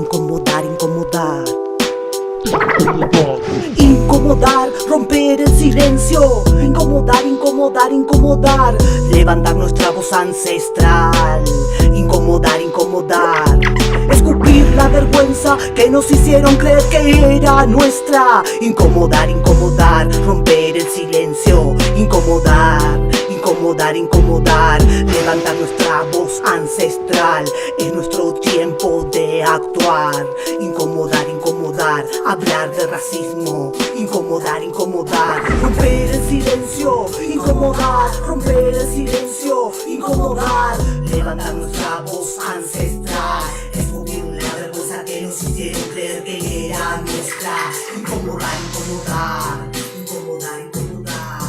incomodar, incomodar. Incomodar, romper el silencio. Incomodar, incomodar, incomodar. Levantar nuestra voz ancestral. Incomodar, incomodar. Escupir la vergüenza que nos hicieron creer que era nuestra. Incomodar, incomodar, romper el silencio. Incomodar, incomodar, incomodar. Levantar nuestra voz ancestral. Es nuestro tiempo de actuar. Incomodar, incomodar, hablar de racismo. Incomodar, incomodar, romper el silencio. Incomodar, romper el silencio. Incomodar, levantar nuestra voz ancestral. Escupir la vergüenza que nos hicieron creer que era nuestra. Incomodar, incomodar, incomodar, incomodar,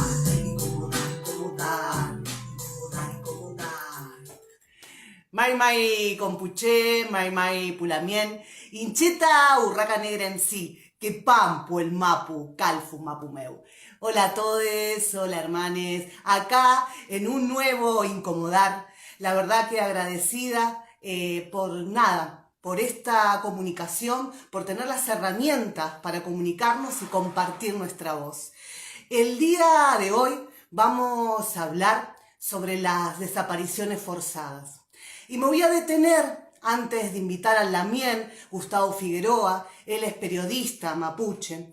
incomodar, incomodar, incomodar, incomodar. Mai compuché, mai pulamien, incheta urraca negra en sí, que pampo el mapu, calfu mapu meu. Hola a todos, hola hermanes, acá en un nuevo Incomodar, la verdad que agradecida por esta comunicación, por tener las herramientas para comunicarnos y compartir nuestra voz. El día de hoy vamos a hablar sobre las desapariciones forzadas. Y me voy a detener, antes de invitar al Lamien, Gustavo Figueroa, él es periodista mapuche.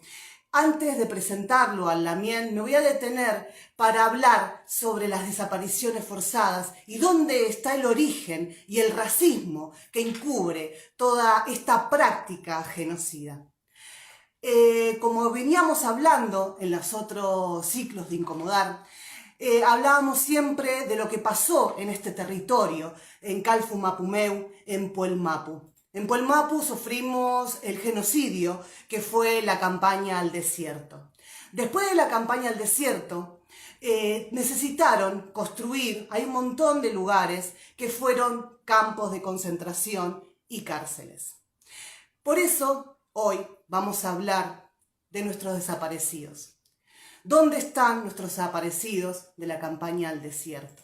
Antes de presentarlo al Lamien, me voy a detener para hablar sobre las desapariciones forzadas y dónde está el origen y el racismo que encubre toda esta práctica genocida. Como veníamos hablando en los otros ciclos de Incomodar, hablábamos siempre de lo que pasó en este territorio, en Calfu Mapu Meu, en Puel Mapu. En Puel Mapu sufrimos el genocidio que fue la campaña al desierto. Después de la campaña al desierto, necesitaron construir, hay un montón de lugares que fueron campos de concentración y cárceles. Por eso, hoy vamos a hablar de nuestros desaparecidos. ¿Dónde están nuestros desaparecidos de la campaña al desierto?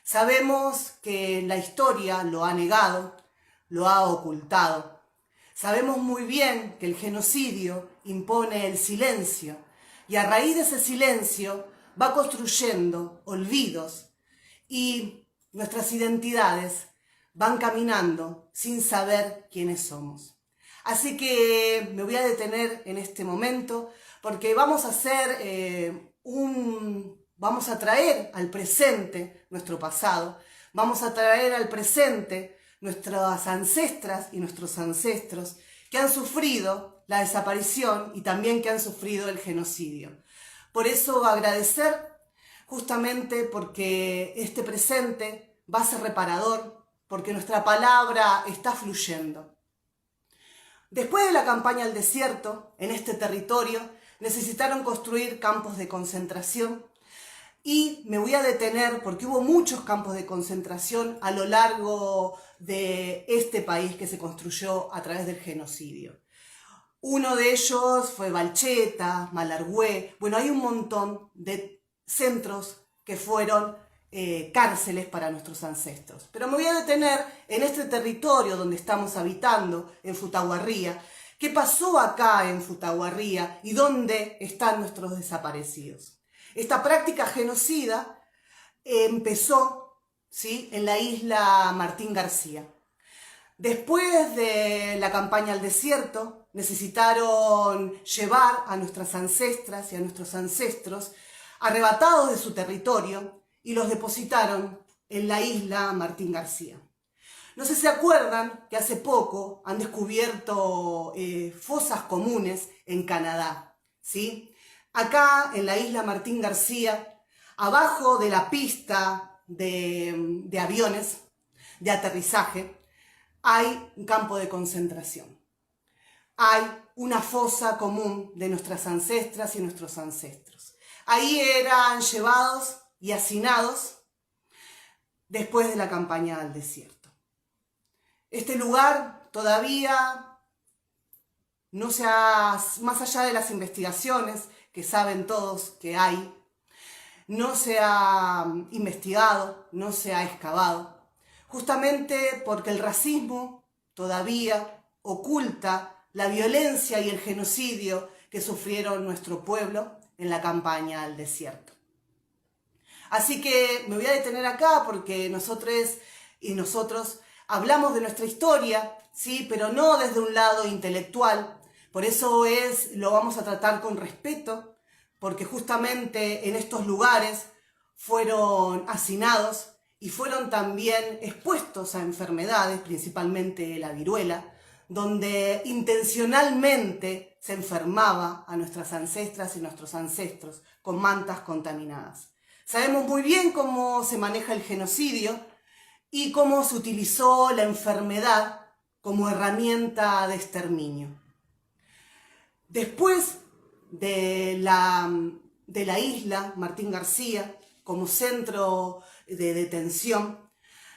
Sabemos que la historia lo ha negado, lo ha ocultado. Sabemos muy bien que el genocidio impone el silencio y a raíz de ese silencio va construyendo olvidos y nuestras identidades van caminando sin saber quiénes somos. Así que me voy a detener en este momento porque vamos a vamos a traer al presente nuestro pasado, vamos a traer al presente nuestras ancestras y nuestros ancestros que han sufrido la desaparición y también que han sufrido el genocidio. Por eso agradecer justamente porque este presente va a ser reparador, porque nuestra palabra está fluyendo. Después de la campaña al desierto, en este territorio, necesitaron construir campos de concentración y me voy a detener porque hubo muchos campos de concentración a lo largo de este país que se construyó a través del genocidio. Uno de ellos fue Balcheta, Malargüe, bueno, hay un montón de centros que fueron cárceles para nuestros ancestros. Pero me voy a detener en este territorio donde estamos habitando, en Futahuarría. ¿Qué pasó acá en Futahuarría y dónde están nuestros desaparecidos? Esta práctica genocida empezó, ¿sí?, en la isla Martín García. Después de la campaña al desierto, necesitaron llevar a nuestras ancestras y a nuestros ancestros arrebatados de su territorio y los depositaron en la isla Martín García. No sé si se acuerdan que hace poco han descubierto fosas comunes en Canadá, ¿sí? Acá en la isla Martín García, abajo de la pista de aviones, de aterrizaje, hay un campo de concentración. Hay una fosa común de nuestras ancestras y nuestros ancestros. Ahí eran llevados y hacinados después de la campaña al desierto. Este lugar todavía no se ha, más allá de las investigaciones que saben todos que hay, no se ha investigado, no se ha excavado, justamente porque el racismo todavía oculta la violencia y el genocidio que sufrieron nuestro pueblo en la campaña al desierto. Así que me voy a detener acá porque nosotros hablamos de nuestra historia, ¿sí? Pero no desde un lado intelectual. Por eso lo vamos a tratar con respeto, porque justamente en estos lugares fueron hacinados y fueron también expuestos a enfermedades, principalmente la viruela, donde intencionalmente se enfermaba a nuestras ancestras y nuestros ancestros con mantas contaminadas. Sabemos muy bien cómo se maneja el genocidio y cómo se utilizó la enfermedad como herramienta de exterminio. Después de la isla Martín García como centro de detención,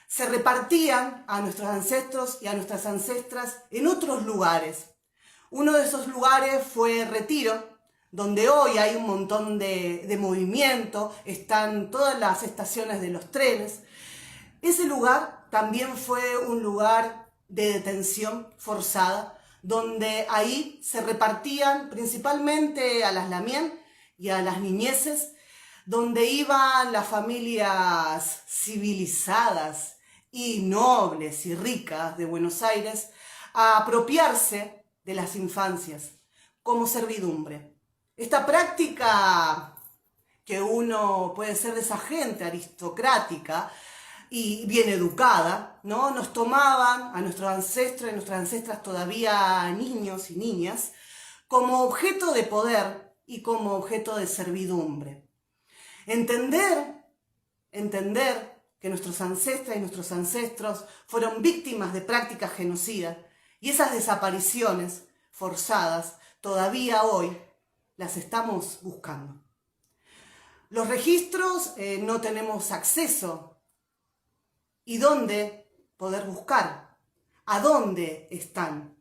se repartían a nuestros ancestros y a nuestras ancestras en otros lugares. Uno de esos lugares fue Retiro, donde hoy hay un montón de movimiento, están todas las estaciones de los trenes. Ese lugar también fue un lugar de detención forzada, donde ahí se repartían principalmente a las lamien y a las niñeces, donde iban las familias civilizadas y nobles y ricas de Buenos Aires a apropiarse de las infancias como servidumbre. Esta práctica, que uno puede ser de esa gente aristocrática y bien educada, ¿no? Nos tomaban a nuestros ancestros y nuestras ancestras todavía niños y niñas como objeto de poder y como objeto de servidumbre. Entender que nuestros ancestras y nuestros ancestros fueron víctimas de prácticas genocidas y esas desapariciones forzadas todavía hoy las estamos buscando. Los registros no tenemos acceso. ¿Y dónde poder buscar? ¿A dónde están?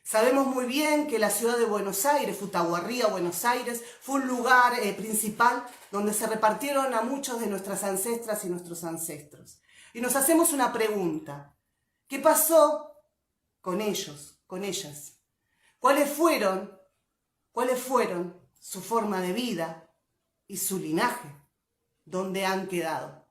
Sabemos muy bien que la ciudad de Buenos Aires, Futaguarría, Buenos Aires, fue un lugar principal donde se repartieron a muchos de nuestras ancestras y nuestros ancestros. Y nos hacemos una pregunta. ¿Qué pasó con ellos, con ellas? ¿Cuáles fueron su forma de vida y su linaje? ¿Dónde han quedado?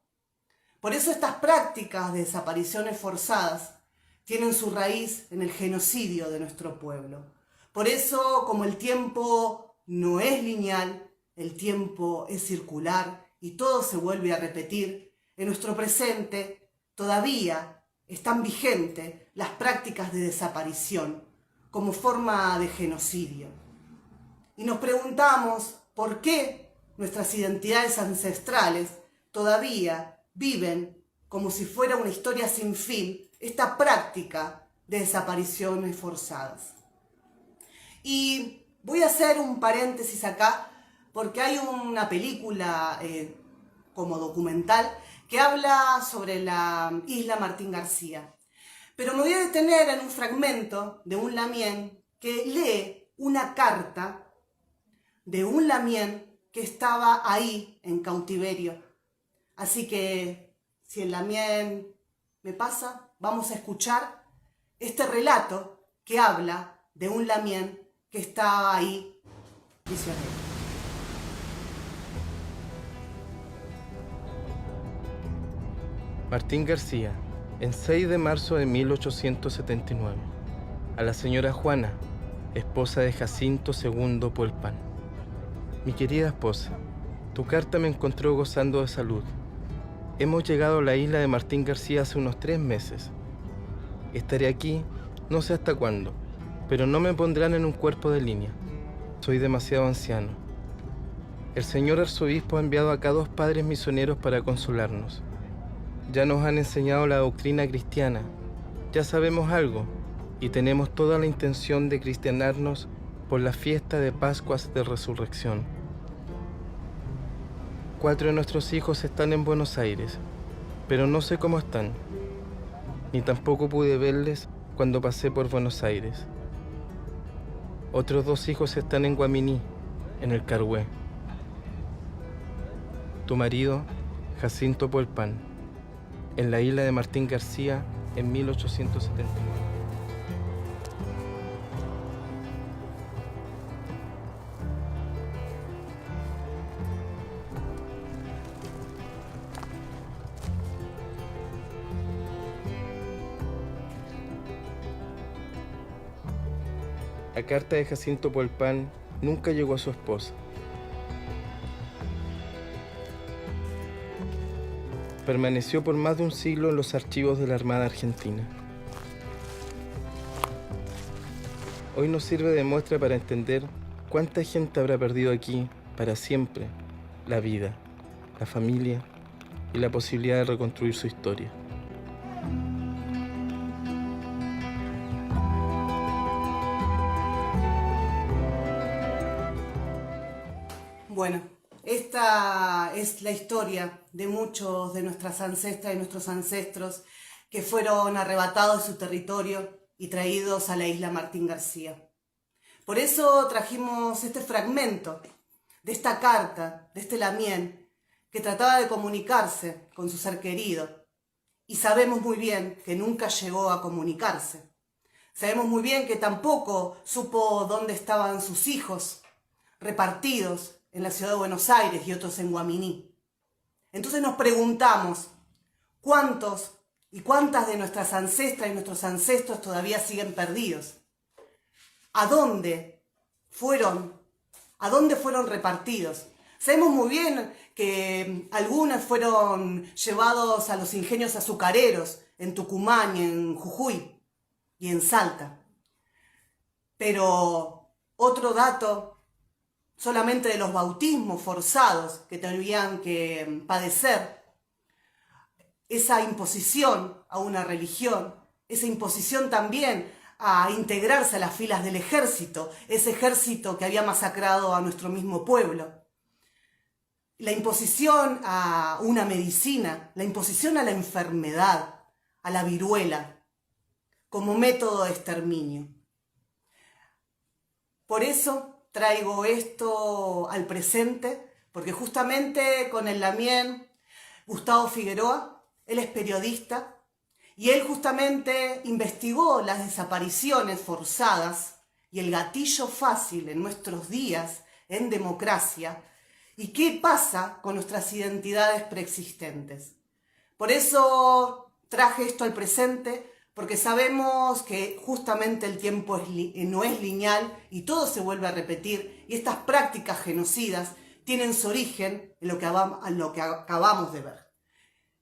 Por eso estas prácticas de desapariciones forzadas tienen su raíz en el genocidio de nuestro pueblo. Por eso, como el tiempo no es lineal, el tiempo es circular y todo se vuelve a repetir, en nuestro presente todavía están vigentes las prácticas de desaparición como forma de genocidio. Y nos preguntamos por qué nuestras identidades ancestrales todavía viven como si fuera una historia sin fin esta práctica de desapariciones forzadas. Y voy a hacer un paréntesis acá porque hay una película como documental que habla sobre la isla Martín García. Pero me voy a detener en un fragmento de un lamien que lee una carta de un lamien que estaba ahí en cautiverio. Así que, si el lamien me pasa, vamos a escuchar este relato que habla de un lamien que estaba ahí prisionero. Martín García, en 6 de marzo de 1879, a la señora Juana, esposa de Jacinto II Puelpán. Mi querida esposa, tu carta me encontró gozando de salud. Hemos llegado a la isla de Martín García hace unos 3 meses. Estaré aquí, no sé hasta cuándo, pero no me pondrán en un cuerpo de línea. Soy demasiado anciano. El señor arzobispo ha enviado acá 2 padres misioneros para consolarnos. Ya nos han enseñado la doctrina cristiana, ya sabemos algo y tenemos toda la intención de cristianarnos por la fiesta de Pascuas de Resurrección. 4 de nuestros hijos están en Buenos Aires, pero no sé cómo están, ni tampoco pude verles cuando pasé por Buenos Aires. Otros 2 hijos están en Guaminí, en el Carhué. Tu marido, Jacinto Puelpán, en la isla de Martín García en 1879. La carta de Jacinto Puelpán nunca llegó a su esposa. Permaneció por más de un siglo en los archivos de la Armada Argentina. Hoy nos sirve de muestra para entender cuánta gente habrá perdido aquí para siempre la vida, la familia y la posibilidad de reconstruir su historia. Bueno, esta es la historia de muchos de nuestras ancestras y nuestros ancestros que fueron arrebatados de su territorio y traídos a la isla Martín García. Por eso trajimos este fragmento de esta carta, de este Lamien, que trataba de comunicarse con su ser querido. Y sabemos muy bien que nunca llegó a comunicarse. Sabemos muy bien que tampoco supo dónde estaban sus hijos, repartidos en la ciudad de Buenos Aires y otros en Guaminí. Entonces nos preguntamos, ¿cuántos y cuántas de nuestras ancestras y nuestros ancestros todavía siguen perdidos? ¿A dónde fueron repartidos? Sabemos muy bien que algunos fueron llevados a los ingenios azucareros en Tucumán y en Jujuy y en Salta. Pero otro dato, solamente de los bautismos forzados que tenían que padecer, esa imposición a una religión, esa imposición también a integrarse a las filas del ejército, ese ejército que había masacrado a nuestro mismo pueblo. La imposición a una medicina, la imposición a la enfermedad, a la viruela, como método de exterminio. Por eso traigo esto al presente, porque justamente con el Lamien, Gustavo Figueroa, él es periodista, y él justamente investigó las desapariciones forzadas y el gatillo fácil en nuestros días en democracia y qué pasa con nuestras identidades preexistentes. Por eso traje esto al presente, porque sabemos que justamente el tiempo no es lineal y todo se vuelve a repetir y estas prácticas genocidas tienen su origen en lo que acabamos de ver,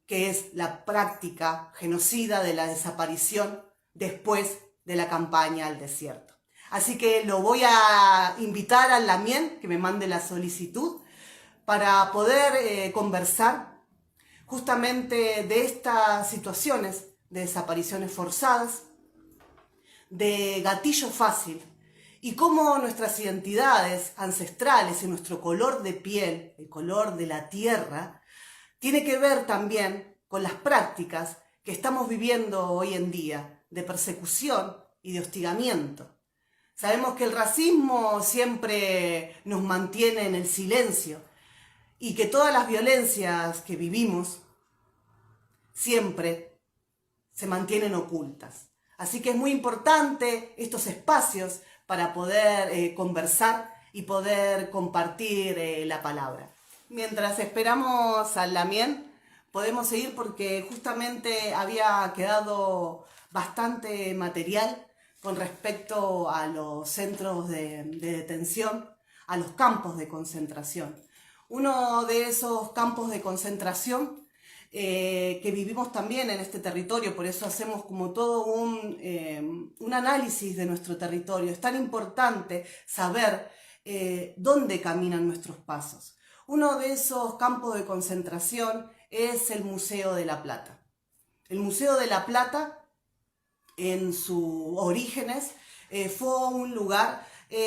que es la práctica genocida de la desaparición después de la campaña al desierto. Así que lo voy a invitar al Lamien que me mande la solicitud para poder conversar justamente de estas situaciones de desapariciones forzadas, de gatillo fácil y cómo nuestras identidades ancestrales y nuestro color de piel, el color de la tierra, tiene que ver también con las prácticas que estamos viviendo hoy en día de persecución y de hostigamiento. Sabemos que el racismo siempre nos mantiene en el silencio y que todas las violencias que vivimos siempre se mantienen ocultas. Así que es muy importante estos espacios para poder conversar y poder compartir la palabra. Mientras esperamos al Lamien, podemos seguir porque justamente había quedado bastante material con respecto a los centros de detención, a los campos de concentración. Uno de esos campos de concentración que vivimos también en este territorio, por eso hacemos como todo un análisis de nuestro territorio. Es tan importante saber dónde caminan nuestros pasos. Uno de esos campos de concentración es el Museo de la Plata. El Museo de la Plata, en sus orígenes, fue un lugar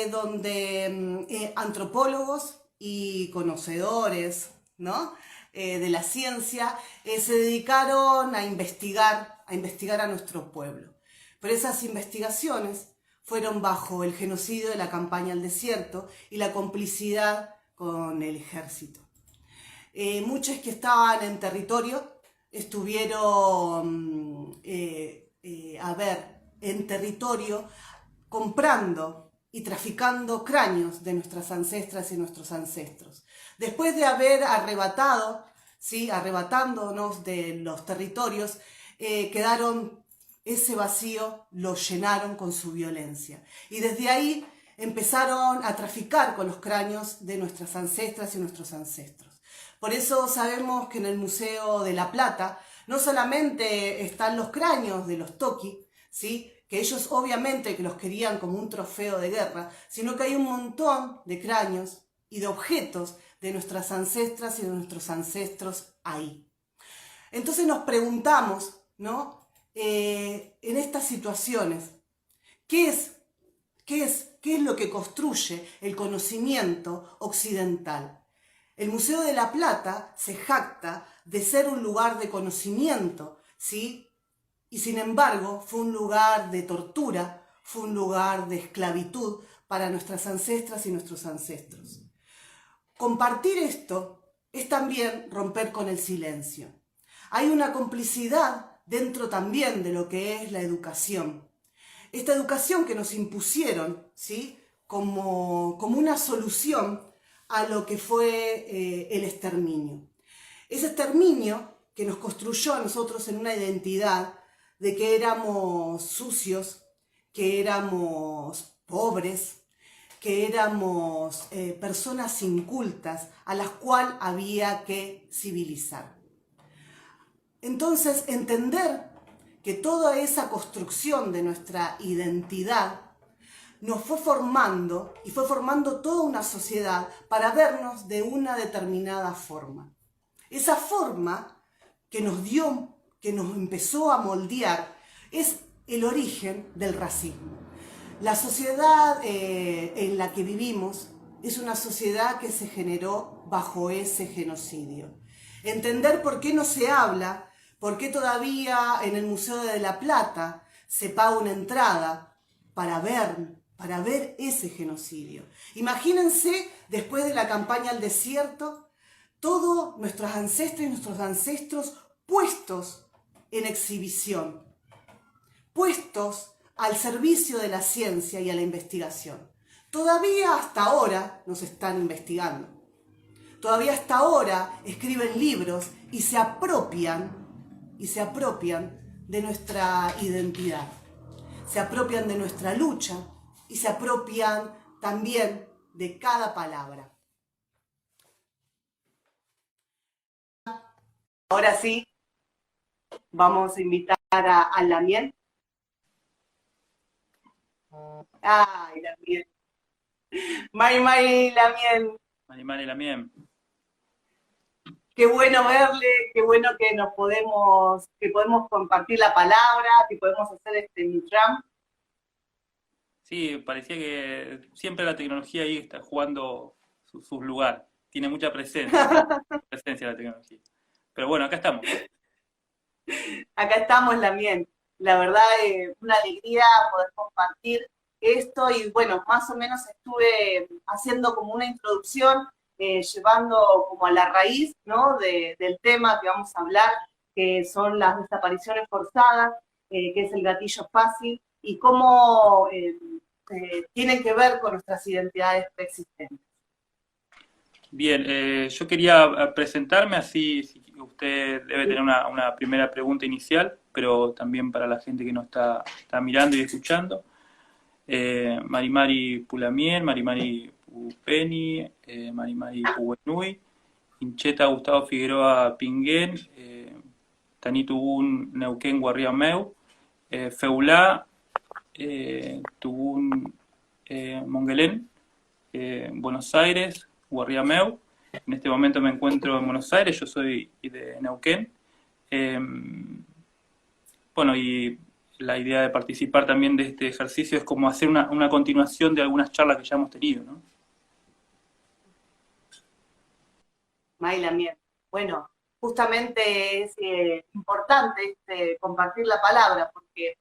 donde antropólogos y conocedores, ¿no?, de la ciencia se dedicaron a investigar a nuestro pueblo. Pero esas investigaciones fueron bajo el genocidio de la campaña al desierto y la complicidad con el ejército. Muchos que estaban en territorio estuvieron en territorio comprando y traficando cráneos de nuestras ancestras y nuestros ancestros. Después de haber arrebatándonos de los territorios, quedaron ese vacío lo llenaron con su violencia. Y desde ahí empezaron a traficar con los cráneos de nuestras ancestras y nuestros ancestros. Por eso sabemos que en el Museo de La Plata no solamente están los cráneos de los Toqui, ¿sí?, que ellos obviamente que los querían como un trofeo de guerra, sino que hay un montón de cráneos y de objetos de nuestras ancestras y de nuestros ancestros ahí. Entonces nos preguntamos, ¿no?, en estas situaciones, ¿qué es lo que construye el conocimiento occidental? El Museo de La Plata se jacta de ser un lugar de conocimiento, ¿sí?, y sin embargo fue un lugar de tortura, fue un lugar de esclavitud para nuestras ancestras y nuestros ancestros. Compartir esto es también romper con el silencio. Hay una complicidad dentro también de lo que es la educación. Esta educación que nos impusieron, ¿sí?, como una solución a lo que fue el exterminio. Ese exterminio que nos construyó a nosotros en una identidad de que éramos sucios, que éramos pobres, que éramos personas incultas a las cuales había que civilizar. Entonces, entender que toda esa construcción de nuestra identidad nos fue formando y fue formando toda una sociedad para vernos de una determinada forma. Esa forma que nos dio, que nos empezó a moldear, es el origen del racismo. La sociedad en la que vivimos es una sociedad que se generó bajo ese genocidio. Entender por qué no se habla, por qué todavía en el Museo de La Plata se paga una entrada para ver ese genocidio. Imagínense, después de la campaña al desierto, todos nuestros ancestros y nuestros ancestros puestos en exhibición, puestos al servicio de la ciencia y a la investigación. Todavía hasta ahora nos están investigando. Todavía hasta ahora escriben libros y se apropian de nuestra identidad. Se apropian de nuestra lucha y se apropian también de cada palabra. Ahora sí, vamos a invitar a Lamien. Ay, Lamien. Mari Lamien. Mari Lamien. Qué bueno verle, qué bueno que podemos compartir la palabra, que podemos hacer este Nutram. Sí, parecía que siempre la tecnología ahí está jugando su lugar. Tiene mucha presencia la tecnología. Pero bueno, acá estamos. Acá estamos, Lamien. La verdad, una alegría poder compartir esto y bueno, más o menos estuve haciendo como una introducción, llevando como a la raíz, ¿no?, del tema que vamos a hablar, que son las desapariciones forzadas, que es el gatillo fácil, y cómo tienen que ver con nuestras identidades preexistentes. Bien, yo quería presentarme, así si usted debe tener una primera pregunta inicial, pero también para la gente que nos está mirando y escuchando. Mari Pulamien, Mari Pupeni, Mari Pubenui, Incheta Gustavo Figueroa Pinguén, Tanitubun Neuquén Guarriameu, Feulá Tubun Monguelén, Buenos Aires, Guarriameu. En este momento me encuentro en Buenos Aires, yo soy de Neuquén. Bueno, y la idea de participar también de este ejercicio es como hacer una continuación de algunas charlas que ya hemos tenido, ¿no? Mayla, bien. Bueno, justamente es importante compartir la palabra, porque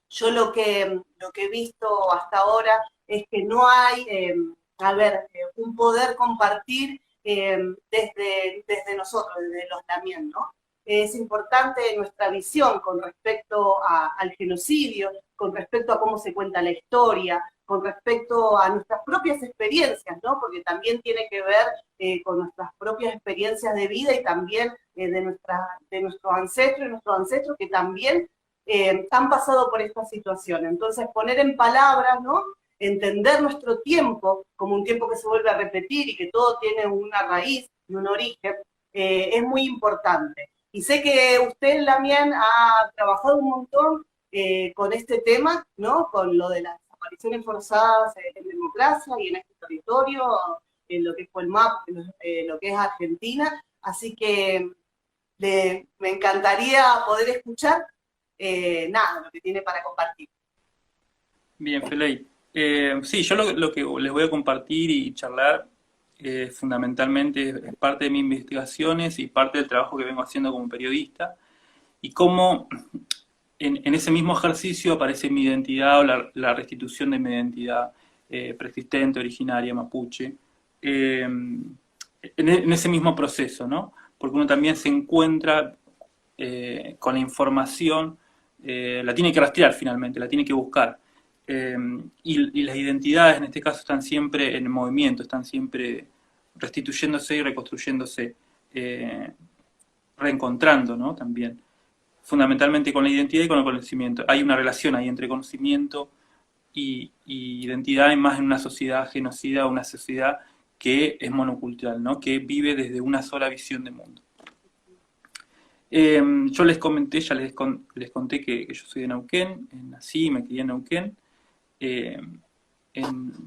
yo lo que he visto hasta ahora es que no hay, un poder compartir desde nosotros, desde los Lamien, ¿no? Es importante nuestra visión con respecto al genocidio, con respecto a cómo se cuenta la historia, con respecto a nuestras propias experiencias, ¿no? Porque también tiene que ver con nuestras propias experiencias de vida y también de nuestros ancestros y nuestros ancestros que también han pasado por esta situación. Entonces, poner en palabras, ¿no? Entender nuestro tiempo como un tiempo que se vuelve a repetir y que todo tiene una raíz y un origen, es muy importante. Y sé que usted, Lamien, ha trabajado un montón con este tema, ¿no? Con lo de las desapariciones forzadas en democracia y en este territorio, en lo que fue el MAP, lo que es Argentina. Así que me encantaría poder escuchar nada, lo que tiene para compartir. Bien, Feley. Sí, yo lo que les voy a compartir y charlar fundamentalmente es parte de mis investigaciones y parte del trabajo que vengo haciendo como periodista, y cómo en ese mismo ejercicio aparece mi identidad o la restitución de mi identidad preexistente, originaria, mapuche, en ese mismo proceso, ¿no? Porque uno también se encuentra con la información, la tiene que rastrear finalmente, la tiene que buscar. Y las identidades en este caso están siempre en movimiento, están siempre restituyéndose y reconstruyéndose, reencontrando, ¿no? También, fundamentalmente con la identidad y con el conocimiento. Hay una relación ahí entre conocimiento y identidad, y más en una sociedad genocida, una sociedad que es monocultural, ¿no? Que vive desde una sola visión de mundo. Yo les comenté, les conté que yo soy de Neuquén, nací y me crié en Neuquén. En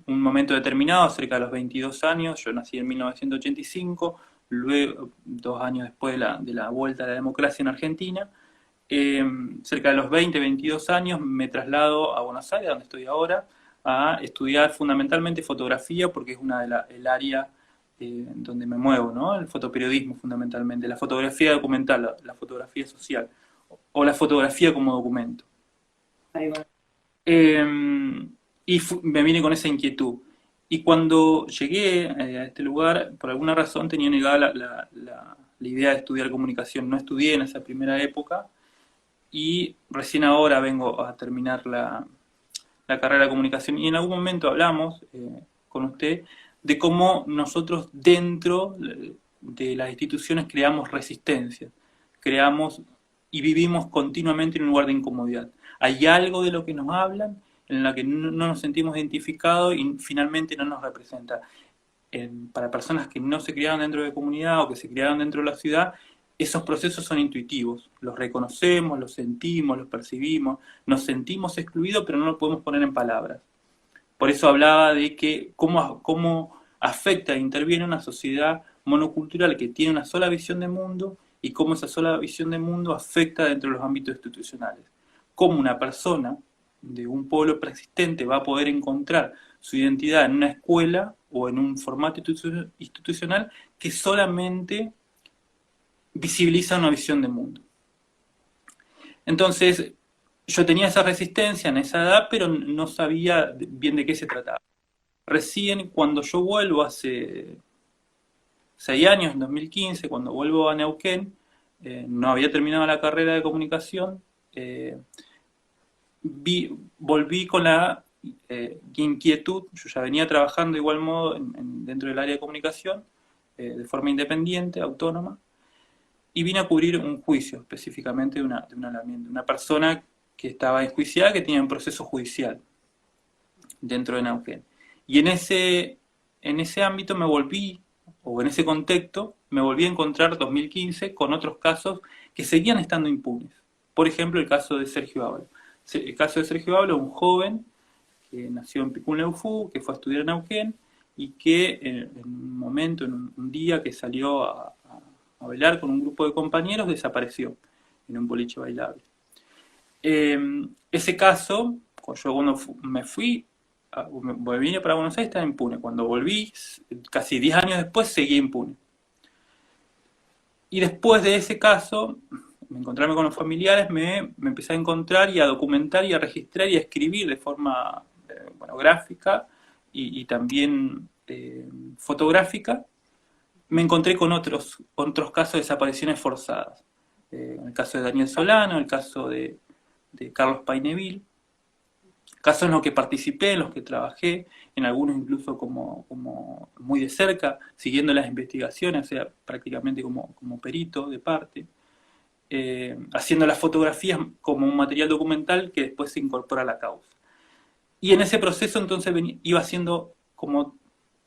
un momento determinado, cerca de los 22 años, yo nací en 1985, luego, 2 años después de la vuelta a la democracia en Argentina, cerca de los 20, 22 años me traslado a Buenos Aires, donde estoy ahora, a estudiar fundamentalmente fotografía, porque es el área donde me muevo, ¿no? El fotoperiodismo fundamentalmente, la fotografía documental, la fotografía social, o la fotografía como documento. Ahí va. Y me vine con esa inquietud. Y cuando llegué a este lugar, por alguna razón tenía negada la idea de estudiar comunicación. No estudié en esa primera época, y recién ahora vengo a terminar la carrera de comunicación. Y en algún momento hablamos con usted de cómo nosotros dentro de las instituciones creamos resistencia, creamos y vivimos continuamente en un lugar de incomodidad. Hay algo de lo que nos hablan en la que no nos sentimos identificados y finalmente no nos representa. Para personas que no se criaron dentro de comunidad o que se criaron dentro de la ciudad, esos procesos son intuitivos, los reconocemos, los sentimos, los percibimos, nos sentimos excluidos, pero no lo podemos poner en palabras. Por eso hablaba de que cómo afecta e interviene una sociedad monocultural que tiene una sola visión de mundo, y cómo esa sola visión de mundo afecta dentro de los ámbitos institucionales. Cómo una persona de un pueblo preexistente va a poder encontrar su identidad en una escuela o en un formato institucional que solamente visibiliza una visión de mundo. Entonces, yo tenía esa resistencia en esa edad, pero no sabía bien de qué se trataba. Recién cuando yo vuelvo hace 6 años, en 2015, cuando vuelvo a Neuquén, no había terminado la carrera de comunicación, volví con la inquietud. Yo ya venía trabajando de igual modo dentro del área de comunicación, de forma independiente, autónoma, y vine a cubrir un juicio específicamente de una persona que estaba enjuiciada, que tenía un proceso judicial dentro de Neuquén. Y en ese ámbito me volví, o en ese contexto, me volví a encontrar en 2015 con otros casos que seguían estando impunes. Por ejemplo, el caso de Sergio Ábalos. El caso de Sergio Ábalos, un joven que nació en Picún-Leufú, que fue a estudiar en Neuquén, y que en un momento, en un día que salió a bailar con un grupo de compañeros, desapareció en un boliche bailable. Ese caso, yo cuando me vine para Buenos Aires, estaba impune. Cuando volví, casi 10 años después, seguía impune. Y después de ese caso, encontrarme con los familiares, me empecé a encontrar y a documentar y a registrar y a escribir de forma gráfica y también fotográfica. Me encontré con otros casos de desapariciones forzadas. El caso de Daniel Solano, el caso de Carlos Paineville, casos en los que participé, en los que trabajé, en algunos incluso como muy de cerca, siguiendo las investigaciones, o sea, prácticamente como perito de parte. haciendo las fotografías como un material documental que después se incorpora a la causa. Y en ese proceso entonces iba haciendo como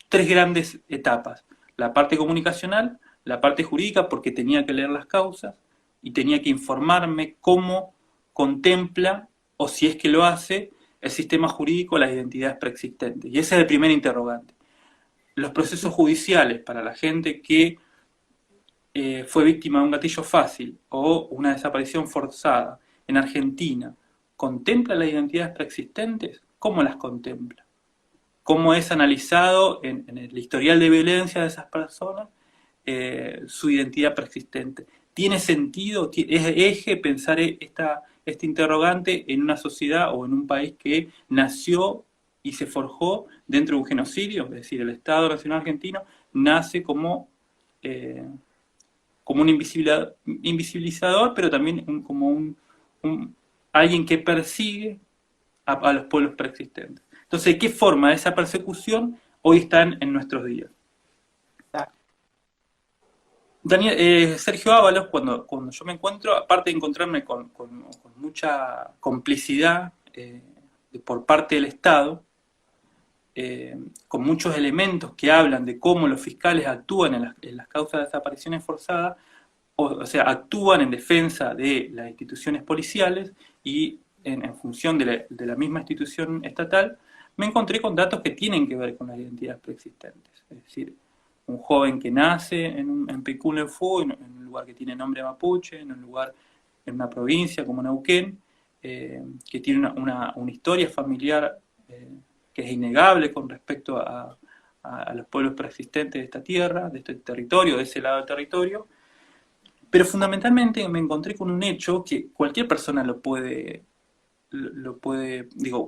tres grandes etapas: la parte comunicacional, la parte jurídica, porque tenía que leer las causas y tenía que informarme cómo contempla, o si es que lo hace, el sistema jurídico las identidades preexistentes. Y ese es el primer interrogante. Los procesos judiciales para la gente que fue víctima de un gatillo fácil o una desaparición forzada en Argentina, ¿contempla las identidades preexistentes? ¿Cómo las contempla? ¿Cómo es analizado en el historial de violencia de esas personas su identidad preexistente? ¿Tiene sentido, es eje pensar este interrogante en una sociedad o en un país que nació y se forjó dentro de un genocidio? Es decir, el Estado Nacional Argentino nace como un invisibilizador, pero también como alguien que persigue a los pueblos preexistentes. Entonces, ¿de qué forma esa persecución hoy está en nuestros días? Sergio Ábalos, cuando yo me encuentro, aparte de encontrarme con mucha complicidad por parte del Estado, con muchos elementos que hablan de cómo los fiscales actúan en las causas de desapariciones forzadas, o sea, actúan en defensa de las instituciones policiales y en función de la misma institución estatal, me encontré con datos que tienen que ver con las identidades preexistentes. Es decir, un joven que nace en Picunefú, en un lugar que tiene nombre mapuche, en una provincia como Neuquén, que tiene una historia familiar que es innegable con respecto a los pueblos preexistentes de esta tierra, de este territorio, de ese lado del territorio. Pero fundamentalmente me encontré con un hecho que cualquier persona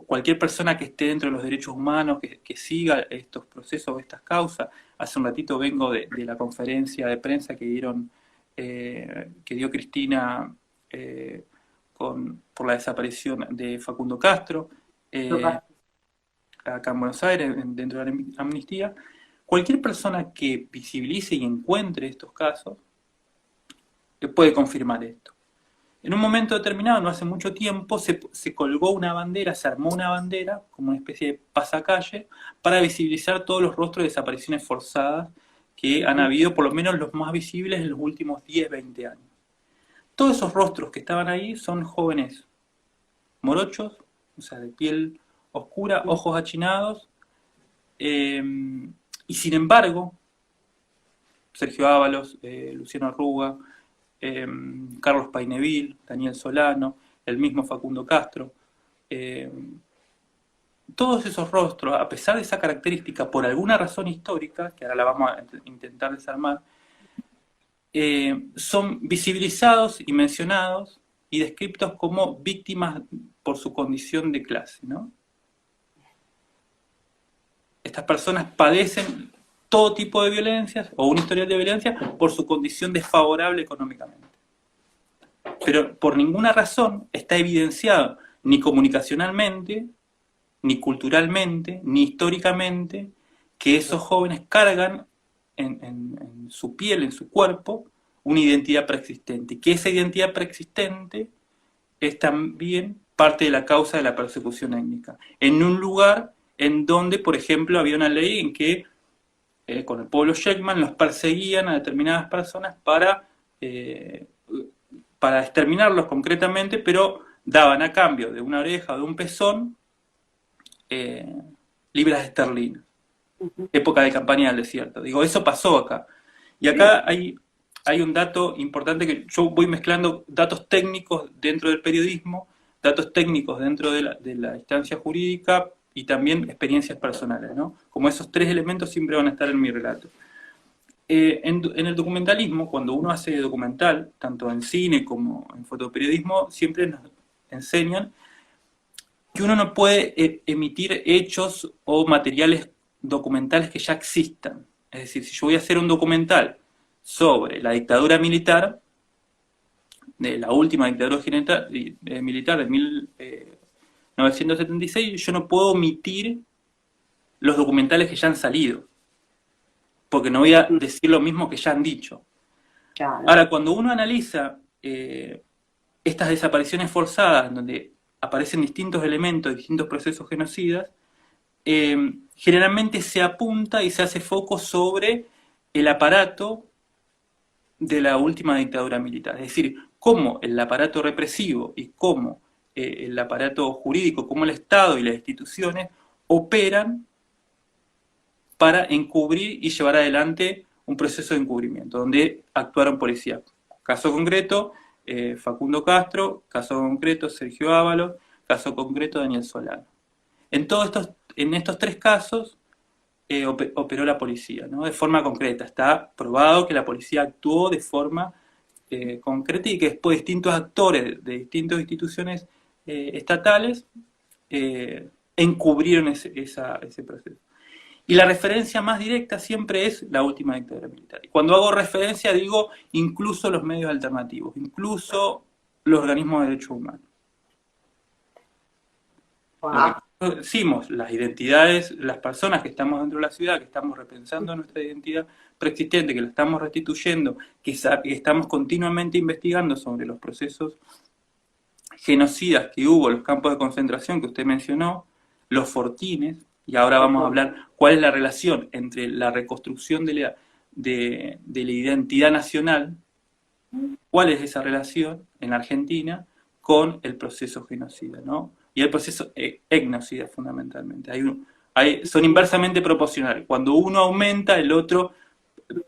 cualquier persona que esté dentro de los derechos humanos, que siga estos procesos, estas causas. Hace un ratito vengo de la conferencia de prensa que dio Cristina por la desaparición de Facundo Castro, acá en Buenos Aires, dentro de la amnistía. Cualquier persona que visibilice y encuentre estos casos puede confirmar esto. En un momento determinado, no hace mucho tiempo, se colgó una bandera, se armó una bandera, como una especie de pasacalle, para visibilizar todos los rostros de desapariciones forzadas que han habido, por lo menos los más visibles, en los últimos 10, 20 años. Todos esos rostros que estaban ahí son jóvenes morochos, o sea, de piel oscura, ojos achinados, y sin embargo, Sergio Ábalos, Luciano Arruga, Carlos Paineville, Daniel Solano, el mismo Facundo Castro, todos esos rostros, a pesar de esa característica, por alguna razón histórica, que ahora la vamos a intentar desarmar, son visibilizados y mencionados y descritos como víctimas por su condición de clase, ¿no? Estas personas padecen todo tipo de violencias o un historial de violencia por su condición desfavorable económicamente. Pero por ninguna razón está evidenciado ni comunicacionalmente, ni culturalmente, ni históricamente, que esos jóvenes cargan en su piel, en su cuerpo, una identidad preexistente. Y que esa identidad preexistente es también parte de la causa de la persecución étnica. En un lugar en donde, por ejemplo, había una ley en que con el pueblo Sheckman los perseguían a determinadas personas para exterminarlos concretamente, pero daban a cambio de una oreja o de un pezón libras esterlinas. Época de campaña del desierto. Digo, eso pasó acá. Y acá hay un dato importante que yo voy mezclando datos técnicos dentro del periodismo, datos técnicos dentro de la instancia jurídica y también experiencias personales, ¿no? Como esos tres elementos siempre van a estar en mi relato. En el documentalismo, cuando uno hace documental, tanto en cine como en fotoperiodismo, siempre nos enseñan que uno no puede emitir hechos o materiales documentales que ya existan. Es decir, si yo voy a hacer un documental sobre la dictadura militar, de la última dictadura militar de 1976, yo no puedo omitir los documentales que ya han salido, porque no voy a decir lo mismo que ya han dicho. Claro. Ahora, cuando uno analiza estas desapariciones forzadas, en donde aparecen distintos elementos, distintos procesos genocidas, generalmente se apunta y se hace foco sobre el aparato de la última dictadura militar. Es decir, cómo el aparato represivo y cómo el aparato jurídico, cómo el Estado y las instituciones operan para encubrir y llevar adelante un proceso de encubrimiento, donde actuaron policías. Caso concreto, Facundo Castro; caso concreto, Sergio Ábalos; caso concreto, Daniel Solano. En estos tres casos operó la policía, ¿no? De forma concreta. Está probado que la policía actuó de forma concreta y que después distintos actores de distintas instituciones estatales encubrieron ese proceso. Y la referencia más directa siempre es la última dictadura militar. Y cuando hago referencia digo incluso los medios alternativos, incluso los organismos de derechos humanos. Lo que decimos, las identidades, las personas que estamos dentro de la ciudad, que estamos repensando nuestra identidad preexistente, que la estamos restituyendo, que estamos continuamente investigando sobre los procesos genocidas que hubo, los campos de concentración que usted mencionó, los fortines, y ahora vamos a hablar cuál es la relación entre la reconstrucción de la identidad nacional, cuál es esa relación en Argentina con el proceso genocida, ¿no? Y el proceso etnocida fundamentalmente. Son inversamente proporcionales. Cuando uno aumenta, el otro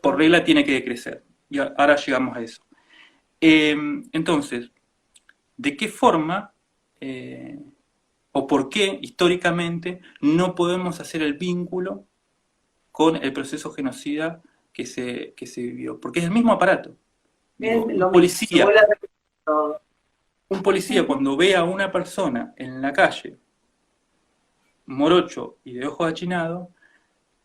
por regla tiene que decrecer. Y ahora llegamos a eso. Entonces, ¿de qué forma o por qué históricamente no podemos hacer el vínculo con el proceso genocida que se vivió? Porque es el mismo aparato. Un policía cuando ve a una persona en la calle, morocho y de ojos achinados,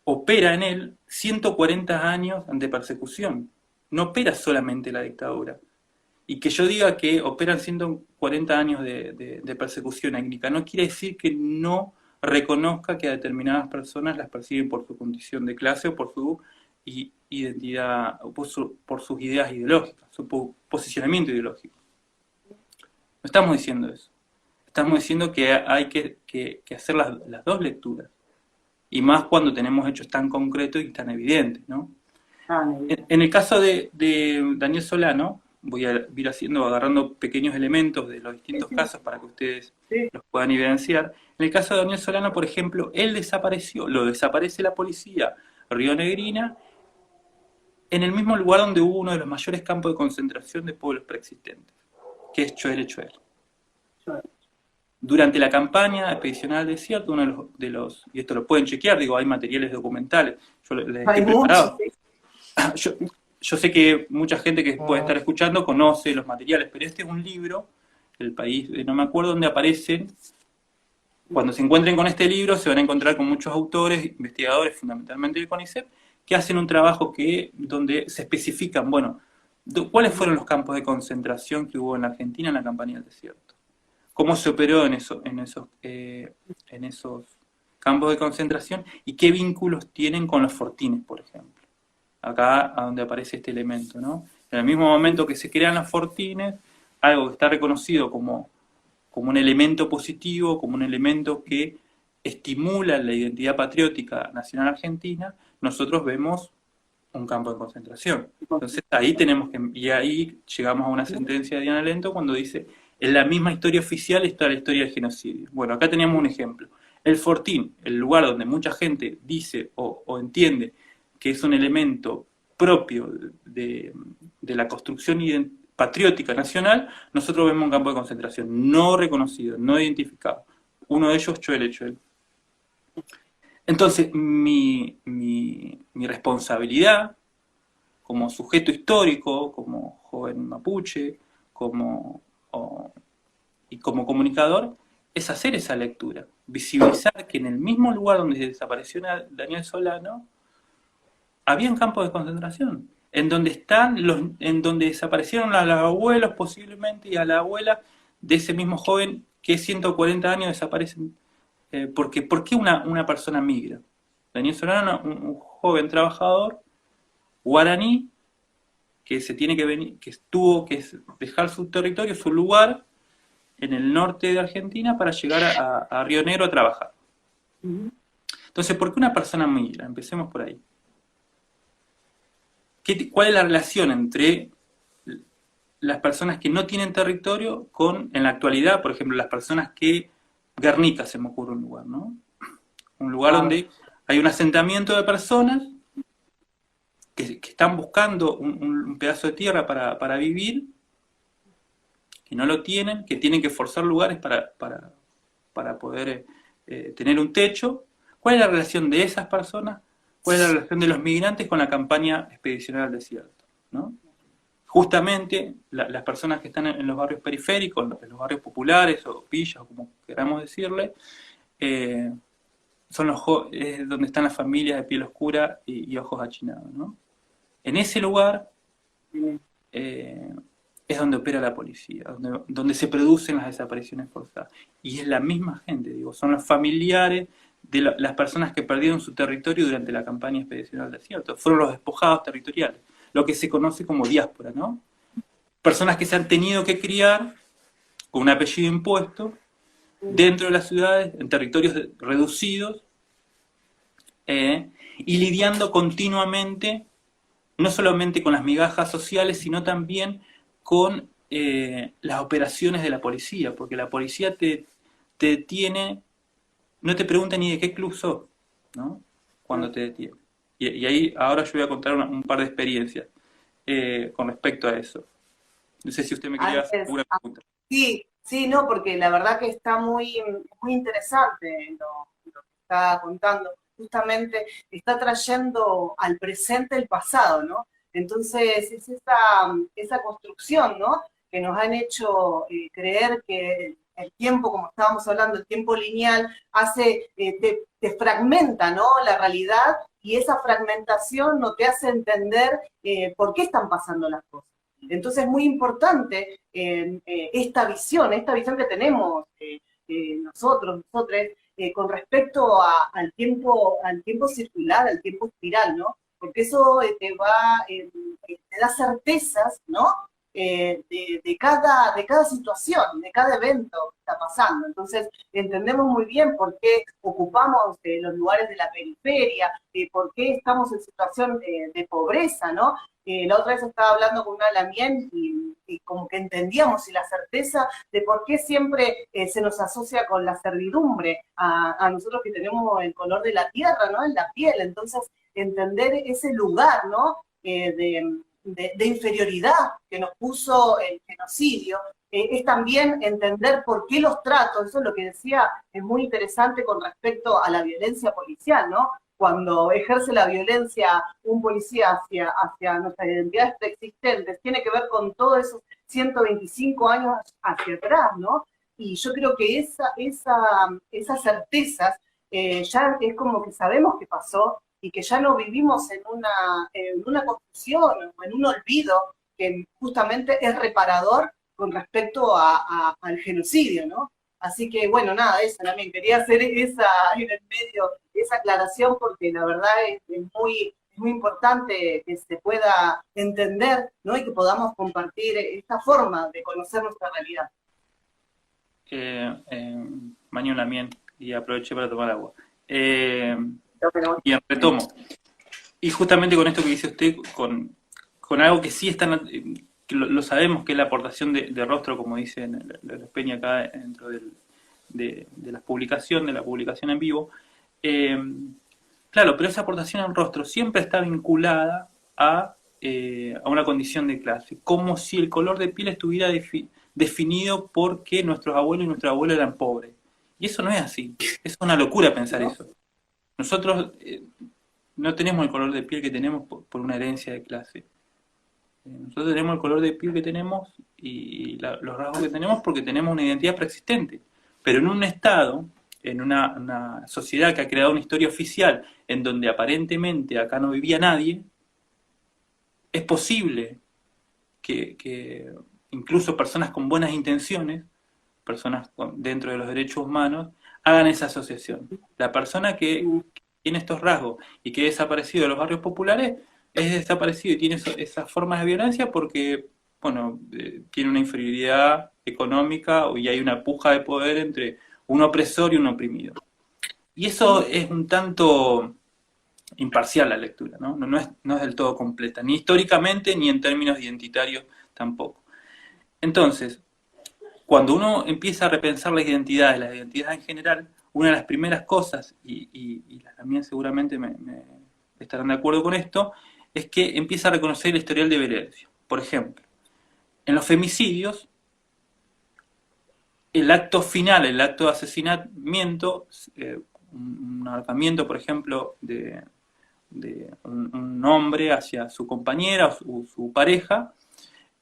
opera en él 140 años de persecución. No opera solamente la dictadura. Y que yo diga que operan 140 años de persecución étnica no quiere decir que no reconozca que a determinadas personas las persiguen por su condición de clase o por su identidad, o por sus ideas ideológicas, su posicionamiento ideológico. No estamos diciendo eso. Estamos diciendo que hay que hacer las dos lecturas. Y más cuando tenemos hechos tan concretos y tan evidentes, ¿no? En el caso de Daniel Solano, voy a ir agarrando pequeños elementos de los distintos casos para que ustedes los puedan evidenciar. En el caso de Daniel Solano, por ejemplo, él desapareció, lo desaparece la policía rionegrina en el mismo lugar donde hubo uno de los mayores campos de concentración de pueblos preexistentes, que es Choel Choel. Durante la campaña expedicional al desierto, uno de los, y esto lo pueden chequear, digo, hay materiales documentales, yo les he preparado. Yo sé que mucha gente que puede estar escuchando conoce los materiales, pero este es un libro, El País, no me acuerdo, donde aparecen, cuando se encuentren con este libro se van a encontrar con muchos autores, investigadores, fundamentalmente del CONICET, que hacen un trabajo donde se especifican, bueno, cuáles fueron los campos de concentración que hubo en la Argentina en la campaña del desierto. Cómo se operó en esos campos de concentración y qué vínculos tienen con los fortines, por ejemplo. Acá a donde aparece este elemento, ¿no? En el mismo momento que se crean los fortines, algo que está reconocido como un elemento positivo, como un elemento que estimula la identidad patriótica nacional argentina, nosotros vemos un campo de concentración. Entonces ahí ahí llegamos a una sentencia de Diana Lento cuando dice, en la misma historia oficial está la historia del genocidio. Bueno, acá teníamos un ejemplo. El fortín, el lugar donde mucha gente dice o entiende que es un elemento propio de la construcción patriótica nacional, nosotros vemos un campo de concentración no reconocido, no identificado. Uno de ellos, Choel Choel. Entonces, mi responsabilidad como sujeto histórico, como joven mapuche, y como comunicador, es hacer esa lectura, visibilizar que en el mismo lugar donde desapareció Daniel Solano, había campos de concentración, en donde desaparecieron a los abuelos posiblemente y a la abuela de ese mismo joven que 140 años desaparecen. ¿Por qué una persona migra? Daniel Solano, un joven trabajador guaraní que se tiene que venir, que tuvo que dejar su territorio, su lugar, en el norte de Argentina para llegar a Río Negro a trabajar. Entonces, ¿por qué una persona migra? Empecemos por ahí. ¿Cuál es la relación entre las personas que no tienen territorio con, en la actualidad, por ejemplo, las personas que... Guernica se me ocurre un lugar, ¿no? Un lugar donde hay un asentamiento de personas que están buscando un pedazo de tierra para vivir, que no lo tienen, que tienen que forzar lugares para poder tener un techo. ¿Cuál es la relación de esas personas? ¿Cuál es la relación de los migrantes con la campaña expedicional al desierto? ¿No? Justamente las personas que están en los barrios periféricos, en los barrios populares o villas, o como queramos decirle, son donde están las familias de piel oscura y ojos achinados, ¿no? En ese lugar es donde opera la policía, donde se producen las desapariciones forzadas. Y es la misma gente, digo, son los familiares de las personas que perdieron su territorio durante la campaña expedicional al desierto. Fueron los despojados territoriales, lo que se conoce como diáspora, ¿no? Personas que se han tenido que criar con un apellido impuesto dentro de las ciudades, en territorios reducidos, y lidiando continuamente, no solamente con las migajas sociales, sino también con las operaciones de la policía, porque la policía te detiene, no te pregunta ni de qué club sos, ¿no? Cuando te detiene. Y ahí ahora yo voy a contar un par de experiencias con respecto a eso. No sé si usted me quería hacer una pregunta. Sí, no, porque la verdad que está muy interesante lo que está contando. Justamente está trayendo al presente el pasado, ¿no? Entonces es esa construcción, ¿no? Que nos han hecho creer que el tiempo, como estábamos hablando, el tiempo lineal, te fragmenta, ¿no? La realidad, y esa fragmentación no te hace entender por qué están pasando las cosas. Entonces es muy importante esta visión que tenemos nosotros, con respecto al tiempo circular, al tiempo espiral, ¿no? Porque eso te da certezas, ¿no? De cada situación, de cada evento que está pasando. Entonces entendemos muy bien por qué ocupamos los lugares de la periferia, por qué estamos en situación de pobreza, ¿no? La otra vez estaba hablando con una lamien y como que entendíamos y la certeza de por qué siempre se nos asocia con la servidumbre a nosotros que tenemos el color de la tierra, ¿no? En la piel. Entonces entender ese lugar, ¿no? De inferioridad que nos puso el genocidio, es también entender por qué los tratos, eso es lo que decía, es muy interesante con respecto a la violencia policial, ¿no? Cuando ejerce la violencia un policía hacia nuestras identidades preexistentes, tiene que ver con todos esos 125 años hacia atrás, ¿no? Y yo creo que esas certezas ya es como que sabemos qué pasó, y que ya no vivimos en una confusión o en un olvido que justamente es reparador con respecto al genocidio, ¿no? Así que, bueno, nada, eso también. Quería hacer en el medio esa aclaración porque la verdad es muy importante que se pueda entender, ¿no? Y que podamos compartir esta forma de conocer nuestra realidad. Baño la miel y aproveché para tomar agua. Y retomo. Y justamente con esto que dice usted, con algo que sí están, que lo sabemos, que es la aportación de rostro, como dice López Peña acá dentro de la publicación en vivo. Claro, pero esa aportación en rostro siempre está vinculada a una condición de clase, como si el color de piel estuviera definido porque nuestros abuelos y nuestros abuelos eran pobres. Y eso no es así. Es una locura pensar eso. Nosotros no tenemos el color de piel que tenemos por una herencia de clase. Nosotros tenemos el color de piel que tenemos y los rasgos que tenemos porque tenemos una identidad preexistente. Pero en un Estado, en una sociedad que ha creado una historia oficial en donde aparentemente acá no vivía nadie, es posible que incluso personas con buenas intenciones, personas dentro de los derechos humanos, hagan esa asociación. La persona que tiene estos rasgos y que ha desaparecido de los barrios populares es desaparecido y tiene esas formas de violencia porque, bueno, tiene una inferioridad económica y hay una puja de poder entre un opresor y un oprimido. Y eso es un tanto imparcial la lectura, ¿no? No es del todo completa, ni históricamente ni en términos identitarios tampoco. Entonces, cuando uno empieza a repensar las identidades en general, una de las primeras cosas, y también seguramente me estarán de acuerdo con esto, es que empieza a reconocer el historial de violencia. Por ejemplo, en los femicidios, el acto final, el acto de asesinamiento, un ahorcamiento, por ejemplo, de un hombre hacia su compañera o su pareja,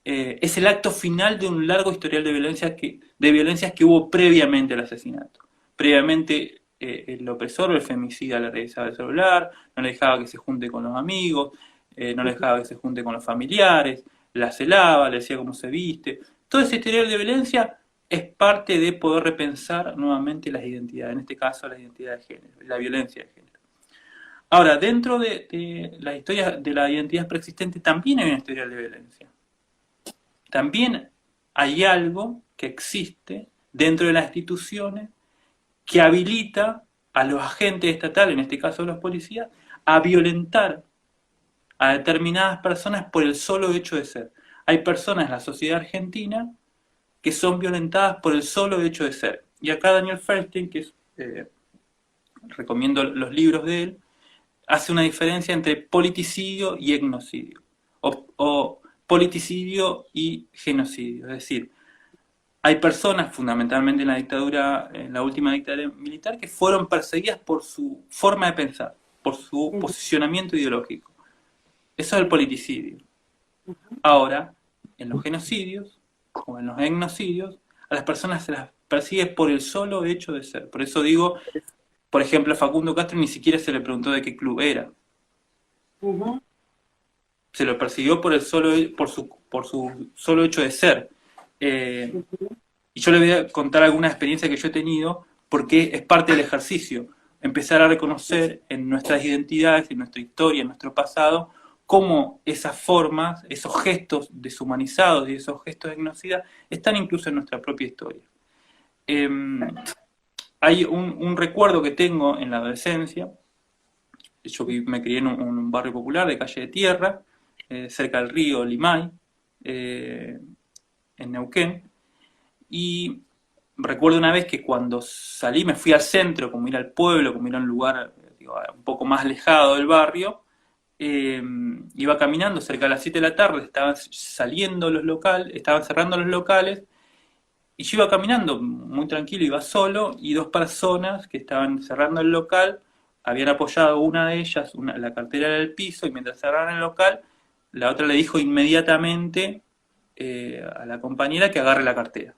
es el acto final de un largo historial de violencias que hubo previamente al asesinato. Previamente el opresor o el femicida le revisaba el celular, no le dejaba que se junte con los amigos, no le dejaba que se junte con los familiares, la celaba, le decía cómo se viste. Todo ese historial de violencia es parte de poder repensar nuevamente las identidades, en este caso la identidad de género, la violencia de género. Ahora, dentro de la historia de la identidad preexistente también hay una historia de violencia. También hay algo que existe dentro de las instituciones que habilita a los agentes estatales, en este caso los policías, a violentar a determinadas personas por el solo hecho de ser. Hay personas en la sociedad argentina que son violentadas por el solo hecho de ser. Y acá Daniel Feldstein, que recomiendo los libros de él, hace una diferencia entre politicidio y etnocidio, o politicidio y genocidio. Es decir, hay personas, fundamentalmente en la última dictadura militar, que fueron perseguidas por su forma de pensar, por su posicionamiento ideológico. Eso es el politicidio. Ahora, en los genocidios, o en los etnocidios, a las personas se las persigue por el solo hecho de ser. Por eso digo, por ejemplo, a Facundo Castro ni siquiera se le preguntó de qué club era. Se lo persiguió por su solo hecho de ser. Y yo le voy a contar alguna experiencia que yo he tenido, porque es parte del ejercicio. Empezar a reconocer en nuestras identidades, en nuestra historia, en nuestro pasado, cómo esas formas, esos gestos deshumanizados y esos gestos de etnocidad están incluso en nuestra propia historia. Hay un recuerdo que tengo en la adolescencia. Yo me crié en un barrio popular de Calle de Tierra, cerca del río Limay, en Neuquén, y recuerdo una vez que cuando salí me fui al centro, como ir al pueblo, como ir a un lugar un poco más alejado del barrio, iba caminando cerca de las 7 de la tarde, estaban cerrando los locales, y yo iba caminando muy tranquilo, iba solo, y dos personas que estaban cerrando el local habían apoyado una de ellas, la cartera en el piso, y mientras cerraban el local, la otra le dijo inmediatamente a la compañera que agarre la cartera.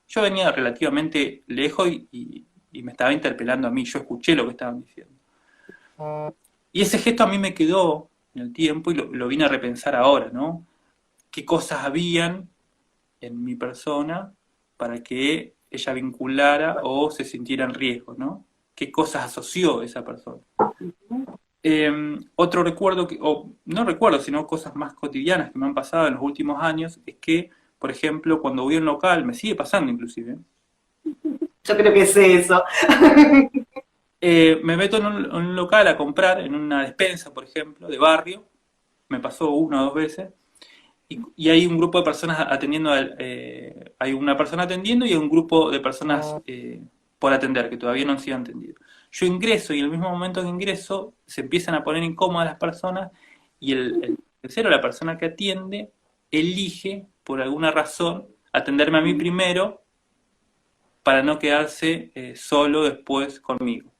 Yo venía relativamente lejos y me estaba interpelando a mí, yo escuché lo que estaban diciendo. Y ese gesto a mí me quedó en el tiempo y lo vine a repensar ahora, ¿no? ¿Qué cosas habían en mi persona para que ella vinculara o se sintiera en riesgo, ¿no? ¿Qué cosas asoció esa persona? Otro recuerdo, no recuerdo, sino cosas más cotidianas que me han pasado en los últimos años, es que, por ejemplo, cuando voy a un local, me sigue pasando inclusive. Yo creo que sé eso. Me meto en un local a comprar, en una despensa, por ejemplo, de barrio, me pasó 1 o 2 veces, y hay un grupo de personas atendiendo, hay una persona atendiendo y hay un grupo de personas por atender, que todavía no han sido atendidos. Yo ingreso y en el mismo momento que ingreso se empiezan a poner incómodas las personas y el tercero, la persona que atiende, elige por alguna razón atenderme a mí primero para no quedarse solo después conmigo.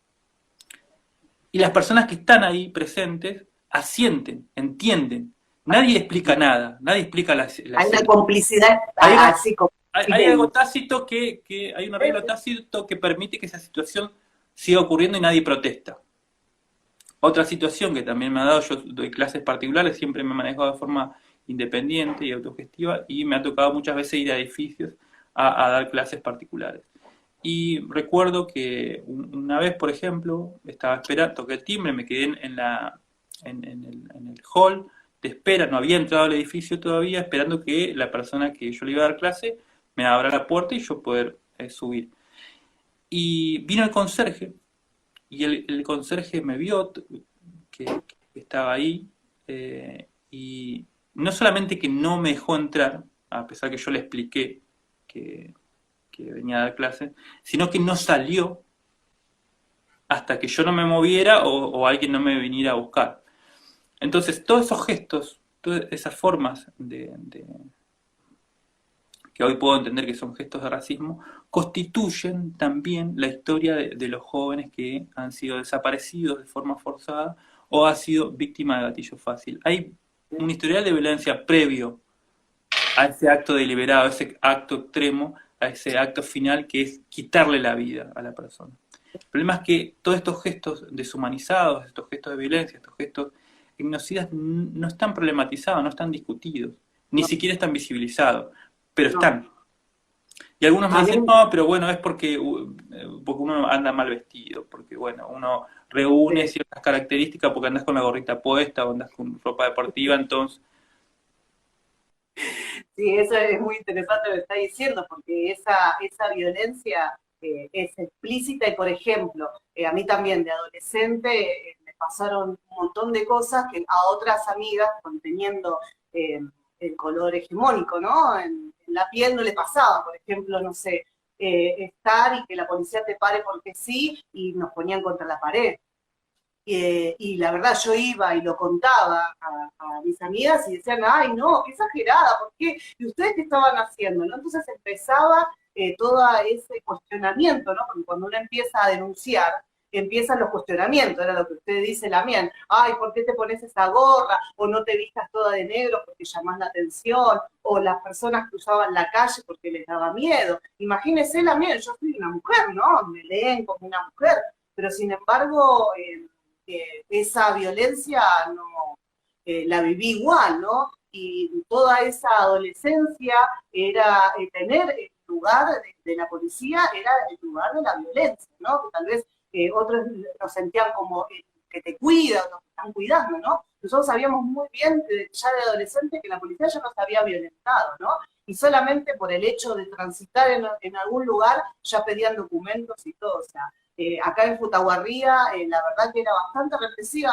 Y las personas que están ahí presentes asienten, entienden. Nadie explica nada, nadie explica la hay una complicidad así como... Hay algo tácito hay un arreglo tácito que permite que esa situación siga ocurriendo y nadie protesta. Otra situación que también me ha dado, yo doy clases particulares, siempre me he manejado de forma independiente y autogestiva, y me ha tocado muchas veces ir a edificios a dar clases particulares. Y recuerdo que una vez, por ejemplo, estaba esperando, toqué el timbre, me quedé en en el hall, te espera, no había entrado al edificio todavía, esperando que la persona que yo le iba a dar clase me abra la puerta y yo poder subir. Y vino el conserje, y el conserje me vio que estaba ahí, y no solamente que no me dejó entrar, a pesar que yo le expliqué que venía a dar clase, sino que no salió hasta que yo no me moviera o alguien no me viniera a buscar. Entonces, todos esos gestos, todas esas formas que hoy puedo entender que son gestos de racismo, constituyen también la historia de los jóvenes que han sido desaparecidos de forma forzada o han sido víctimas de gatillo fácil. Hay un historial de violencia previo a ese acto deliberado, a ese acto extremo, a ese acto final que es quitarle la vida a la persona. El problema es que todos estos gestos deshumanizados, estos gestos de violencia, estos gestos etnocidas no están problematizados, no están discutidos, ni siquiera están visibilizados, pero están. Y algunos me dicen, no, pero bueno, es porque uno anda mal vestido, porque bueno, uno reúne ciertas características porque andas con la gorrita puesta o andas con ropa deportiva, entonces... Sí, eso es muy interesante lo que está diciendo, porque esa violencia es explícita y, por ejemplo, a mí también de adolescente me pasaron un montón de cosas que a otras amigas, conteniendo el color hegemónico, ¿no? En la piel no le pasaba, por ejemplo, no sé, estar y que la policía te pare porque sí y nos ponían contra la pared. Y la verdad yo iba y lo contaba a mis amigas y decían, ay no, qué exagerada, ¿por qué? ¿Y ustedes qué estaban haciendo? ¿No? Entonces empezaba todo ese cuestionamiento, ¿no? Porque cuando uno empieza a denunciar, empiezan los cuestionamientos, era lo que usted dice, Lamien, ay, ¿por qué te pones esa gorra? O no te vistas toda de negro porque llamás la atención, o las personas cruzaban la calle porque les daba miedo. Imagínese, Lamien, yo soy una mujer, ¿no? Me leen como una mujer, pero sin embargo... esa violencia no la viví igual, ¿no? Y toda esa adolescencia era tener el lugar de la policía, era el lugar de la violencia, ¿no? Que tal vez otros lo sentían como que te cuidan, nos están cuidando, ¿no? Nosotros sabíamos muy bien ya de adolescente que la policía ya nos había violentado, ¿no? Y solamente por el hecho de transitar en algún lugar ya pedían documentos y todo, o sea, acá en Futahuarría, la verdad que era bastante represiva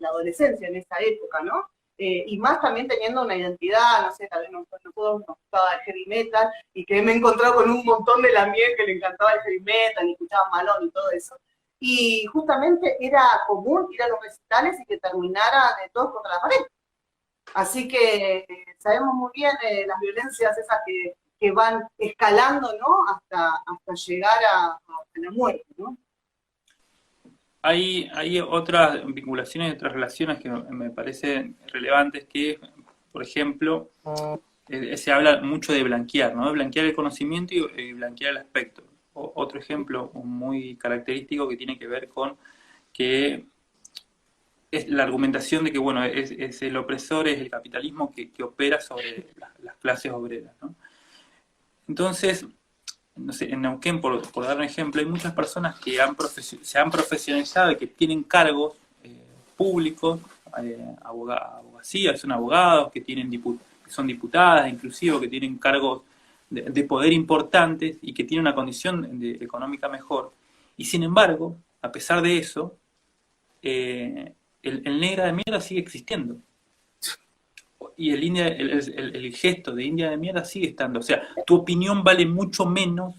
la adolescencia en esa época, ¿no? Y más también teniendo una identidad, no sé, tal vez nosotros nos gustaba el heavy metal, y que me he encontrado con un montón de lamien que le encantaba el heavy metal, y escuchaba Malón y todo eso. Y justamente era común ir a los recitales y que terminaran todos contra la pared. Así que sabemos muy bien las violencias esas que van escalando, ¿no? Hasta llegar a la muerte, ¿no? Hay otras vinculaciones y otras relaciones que me parecen relevantes, que, por ejemplo, se habla mucho de blanquear, ¿no? De blanquear el conocimiento y blanquear el aspecto. Otro ejemplo muy característico que tiene que ver con que es la argumentación de que, bueno, es el opresor, es el capitalismo que opera sobre las clases obreras, ¿no? Entonces, no sé, en Neuquén, por dar un ejemplo, hay muchas personas que se han profesionalizado y que tienen cargos públicos, abogacía, son abogados, que son diputadas, inclusive, que tienen cargos de poder importantes y que tienen una condición económica mejor. Y sin embargo, a pesar de eso, el negra de mierda sigue existiendo. Y el gesto de india de mierda sigue estando. O sea, tu opinión vale mucho menos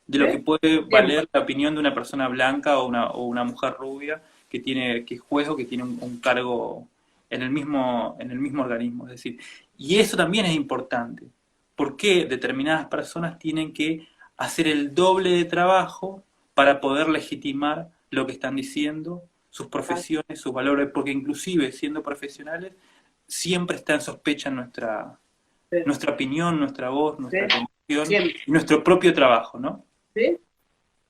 de lo que puede valer la opinión de una persona blanca o una mujer rubia que es juez o que tiene un cargo en el mismo organismo. Es decir, y eso también es importante. ¿Por qué determinadas personas tienen que hacer el doble de trabajo para poder legitimar lo que están diciendo, sus profesiones, sus valores? Porque inclusive siendo profesionales siempre está en sospecha nuestra opinión, nuestra voz, nuestra atención y nuestro propio trabajo, ¿no? ¿Sí?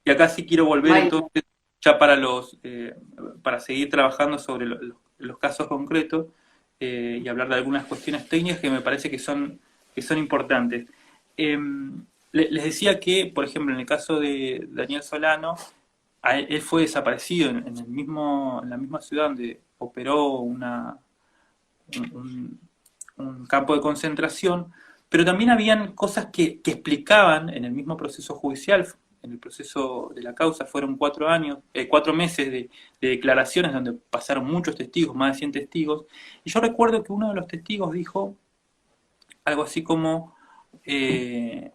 Y acá sí quiero volver entonces ya para seguir trabajando sobre los casos concretos y hablar de algunas cuestiones técnicas que me parece que son importantes. Les decía que, por ejemplo, en el caso de Daniel Solano, él fue desaparecido en la misma ciudad donde operó un campo de concentración, pero también habían cosas que explicaban en el mismo proceso judicial, en el proceso de la causa, fueron 4 meses de declaraciones donde pasaron muchos testigos, más de 100 testigos, y yo recuerdo que uno de los testigos dijo algo así como que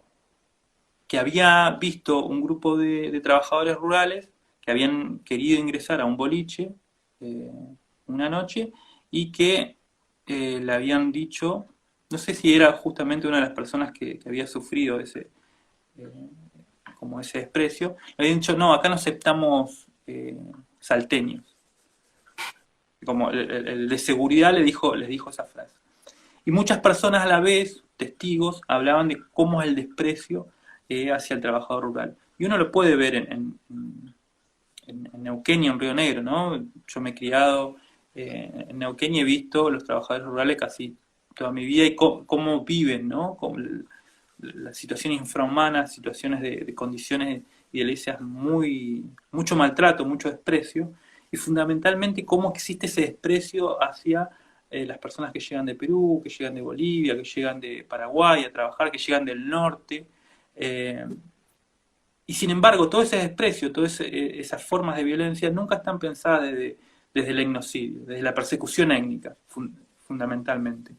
había visto un grupo de trabajadores rurales que habían querido ingresar a un boliche una noche y que le habían dicho, no sé si era justamente una de las personas que había sufrido como ese desprecio, le habían dicho, no, acá no aceptamos salteños. Como el de seguridad les dijo esa frase. Y muchas personas a la vez, testigos, hablaban de cómo es el desprecio hacia el trabajador rural. Y uno lo puede ver en Neuquén y en Río Negro, ¿no? Yo me he criado en Neuquén y he visto los trabajadores rurales casi toda mi vida y cómo viven, ¿no? Las situaciones infrahumanas, situaciones de condiciones ideológicas mucho maltrato, mucho desprecio, y fundamentalmente cómo existe ese desprecio hacia las personas que llegan de Perú, que llegan de Bolivia, que llegan de Paraguay a trabajar, que llegan del norte. Y sin embargo, todo ese desprecio, todas esas formas de violencia nunca están pensadas desde el etnocidio, desde la persecución étnica, fundamentalmente.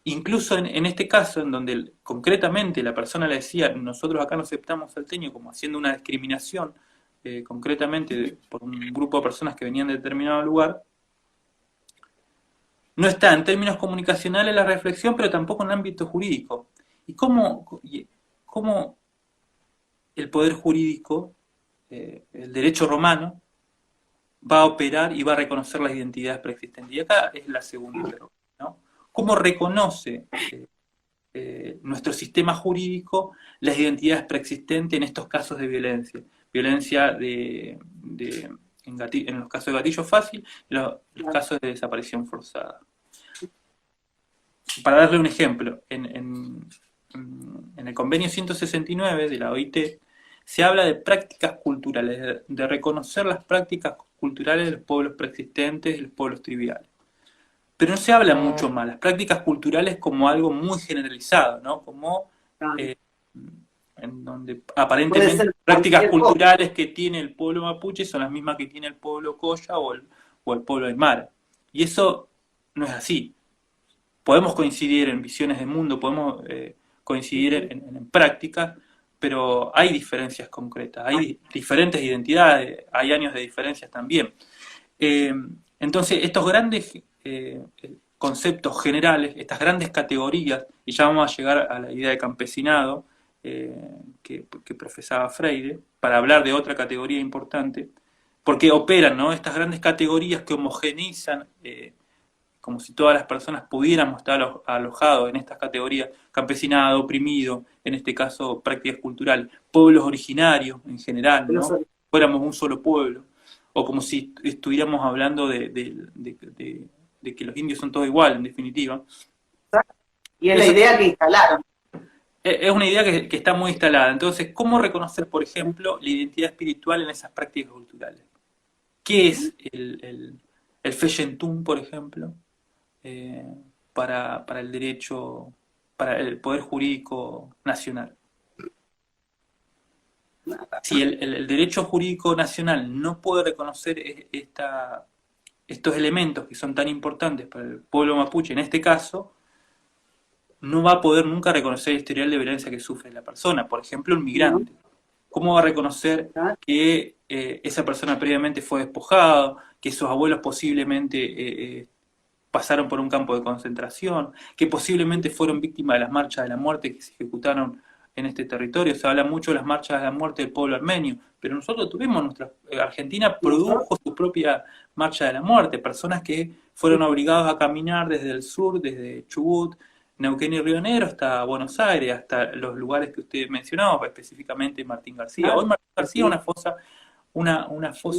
Incluso en este caso, en donde concretamente la persona le decía, nosotros acá no aceptamos salteño, como haciendo una discriminación, concretamente por un grupo de personas que venían de determinado lugar, no está en términos comunicacionales la reflexión, pero tampoco en el ámbito jurídico. ¿Y cómo el poder jurídico, el derecho romano, va a operar y va a reconocer las identidades preexistentes? Y acá es la segunda pregunta, ¿no? ¿Cómo reconoce nuestro sistema jurídico las identidades preexistentes en estos casos de violencia? Violencia en los casos de gatillo fácil, en los casos de desaparición forzada. Para darle un ejemplo, en el convenio 169 de la OIT se habla de prácticas culturales, de reconocer las prácticas culturales de los pueblos preexistentes, de los pueblos triviales. Pero no se habla mucho más, las prácticas culturales como algo muy generalizado, ¿no? Como en donde aparentemente las prácticas culturales que tiene el pueblo mapuche son las mismas que tiene el pueblo Colla o el pueblo Aymara. Y eso no es así. Podemos coincidir en visiones de mundo, podemos coincidir en prácticas, pero hay diferencias concretas, hay diferentes identidades, hay años de diferencias también. Entonces, estos grandes conceptos generales, estas grandes categorías, y ya vamos a llegar a la idea de campesinado que profesaba Freire, para hablar de otra categoría importante, porque operan, ¿no?, estas grandes categorías que homogeneizan, como si todas las personas pudiéramos estar alojados en estas categorías: campesinado, oprimido, en este caso prácticas culturales, pueblos originarios en general, ¿no? Fuéramos un solo pueblo, o como si estuviéramos hablando de que los indios son todos iguales, en definitiva. Y es la idea que instalaron. Es una idea que está muy instalada. Entonces, ¿cómo reconocer, por ejemplo, la identidad espiritual en esas prácticas culturales? ¿Qué es el Fechentum, por ejemplo, para el derecho, para el poder jurídico nacional? Si el derecho jurídico nacional no puede reconocer estos elementos que son tan importantes para el pueblo mapuche, en este caso, no va a poder nunca reconocer el historial de violencia que sufre la persona. Por ejemplo, un migrante. ¿Cómo va a reconocer que esa persona previamente fue despojada, que sus abuelos posiblemente pasaron por un campo de concentración, que posiblemente fueron víctimas de las marchas de la muerte que se ejecutaron en este territorio? Se habla mucho de las marchas de la muerte del pueblo armenio, pero nosotros tuvimos Argentina produjo su propia marcha de la muerte, personas que fueron obligados a caminar desde el sur, desde Chubut, Neuquén y Río Negro, hasta Buenos Aires, hasta los lugares que usted mencionaba, específicamente Martín García. Hoy Martín García es una fosa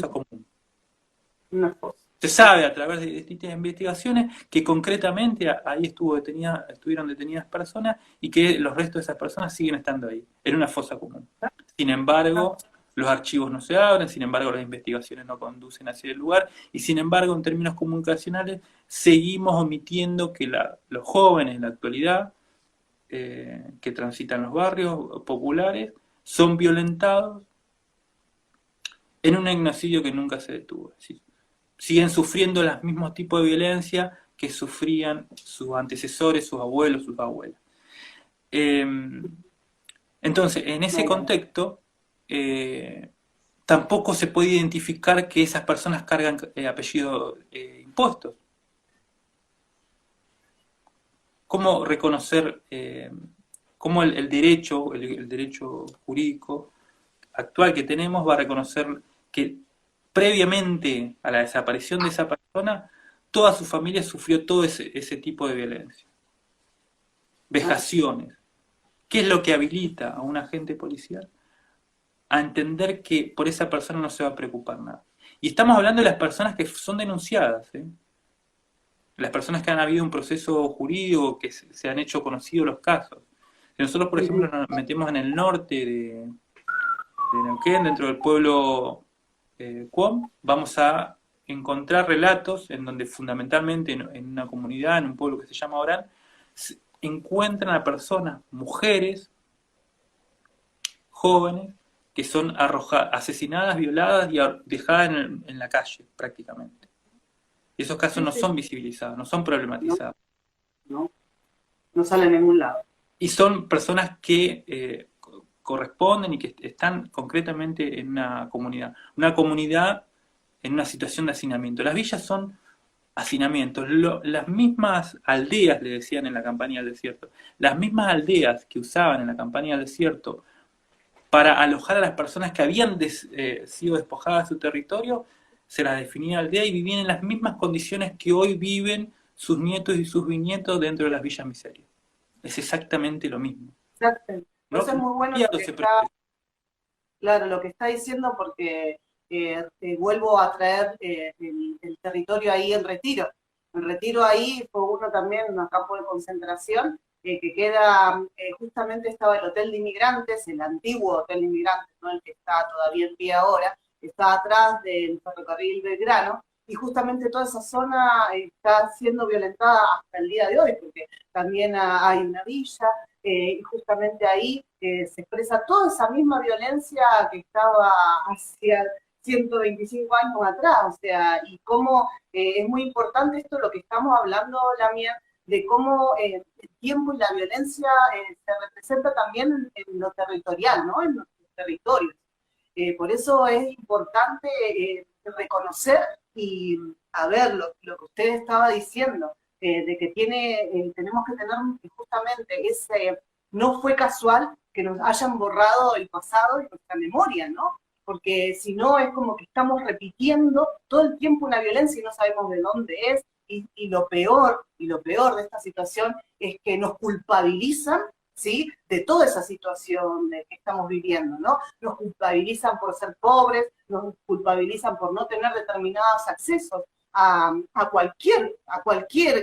común. Una fosa. Se sabe a través de distintas investigaciones que concretamente ahí estuvieron detenidas personas y que los restos de esas personas siguen estando ahí, en una fosa común. Sin embargo, los archivos no se abren, sin embargo las investigaciones no conducen hacia el lugar, y sin embargo en términos comunicacionales seguimos omitiendo que los jóvenes en la actualidad, que transitan los barrios populares, son violentados en un etnocidio que nunca se detuvo. ¿Sí? Siguen sufriendo los mismos tipos de violencia que sufrían sus antecesores, sus abuelos, sus abuelas. Entonces, en ese contexto, tampoco se puede identificar que esas personas cargan apellido impuestos. ¿Cómo reconocer, cómo el derecho jurídico actual que tenemos va a reconocer que previamente a la desaparición de esa persona, toda su familia sufrió todo ese tipo de violencia? Vejaciones. ¿Qué es lo que habilita a un agente policial a entender que por esa persona no se va a preocupar nada? Y estamos hablando de las personas que son denunciadas, las personas que han habido un proceso jurídico, que se han hecho conocidos los casos. Si nosotros, por ejemplo, nos metemos en el norte de Neuquén, dentro del pueblo Cuom, vamos a encontrar relatos en donde fundamentalmente en una comunidad, en un pueblo que se llama Orán, encuentran a personas, mujeres, jóvenes, que son asesinadas, violadas y dejadas en la calle, prácticamente. Y esos casos no son visibilizados, no son problematizados. No sale a ningún lado. Y son personas que corresponden y que están concretamente en una comunidad en una situación de hacinamiento. Las villas son hacinamientos. Las mismas aldeas, le decían en la campaña del desierto, las mismas aldeas que usaban en la campaña del desierto para alojar a las personas que habían sido despojadas de su territorio, se las definía aldea y vivían en las mismas condiciones que hoy viven sus nietos y sus bisnietos dentro de las villas miserias. Es exactamente lo mismo. Exacto. ¿No? Eso es muy bueno lo que está diciendo, porque vuelvo a traer el territorio ahí en Retiro. En Retiro ahí fue uno también, un campo de concentración, que queda, justamente estaba el Hotel de Inmigrantes, el antiguo Hotel de Inmigrantes, ¿no? El que está todavía en pie ahora, está atrás del ferrocarril Belgrano, y justamente toda esa zona está siendo violentada hasta el día de hoy, porque también hay una villa, y justamente ahí se expresa toda esa misma violencia que estaba hacia 125 años atrás, o sea, y cómo es muy importante esto, lo que estamos hablando, Lamien, de cómo el tiempo y la violencia se representa también en lo territorial, ¿no? En nuestros territorios. Por eso es importante reconocer y a ver lo que usted estaba diciendo, de que tenemos que tener justamente ese, no fue casual que nos hayan borrado el pasado y nuestra memoria, ¿no? Porque si no es como que estamos repitiendo todo el tiempo una violencia y no sabemos de dónde es, y lo peor de esta situación es que nos culpabilizan, ¿sí?, de toda esa situación que estamos viviendo, ¿no? Nos culpabilizan por ser pobres, nos culpabilizan por no tener determinados accesos a cualquier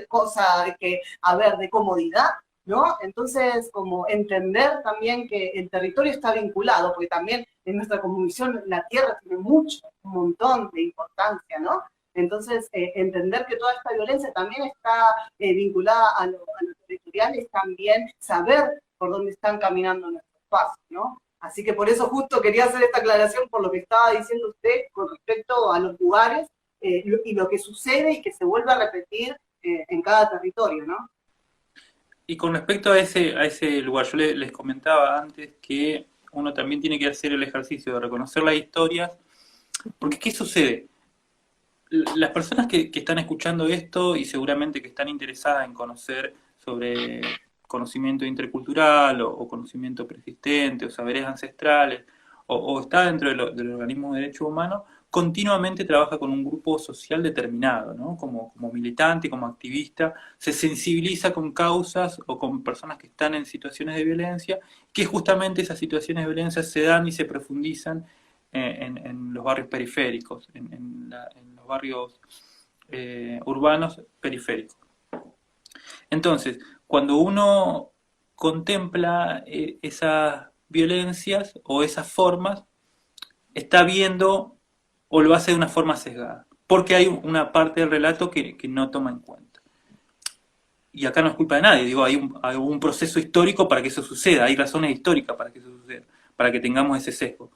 cosa de comodidad, ¿no? Entonces, como entender también que el territorio está vinculado, porque también en nuestra cosmovisión la tierra tiene un montón de importancia, ¿no? Entonces, entender que toda esta violencia también está vinculada a lo territorial, es también saber por dónde están caminando nuestros pasos, ¿no? Así que por eso justo quería hacer esta aclaración por lo que estaba diciendo usted con respecto a los lugares y lo que sucede y que se vuelve a repetir en cada territorio, ¿no? Y con respecto a ese lugar, yo les comentaba antes que uno también tiene que hacer el ejercicio de reconocer las historias, porque ¿qué sucede? Las personas que están escuchando esto y seguramente que están interesadas en conocer sobre conocimiento intercultural o conocimiento persistente o saberes ancestrales o está dentro del organismo de derechos humanos, continuamente trabaja con un grupo social determinado, ¿no? Como militante, como activista, se sensibiliza con causas o con personas que están en situaciones de violencia, que justamente esas situaciones de violencia se dan y se profundizan en los barrios periféricos, en los barrios urbanos periféricos. Entonces, cuando uno contempla esas violencias o esas formas, está viendo o lo hace de una forma sesgada, porque hay una parte del relato que no toma en cuenta. Y acá no es culpa de nadie, digo, hay un proceso histórico para que eso suceda, hay razones históricas para que eso suceda, para que tengamos ese sesgo.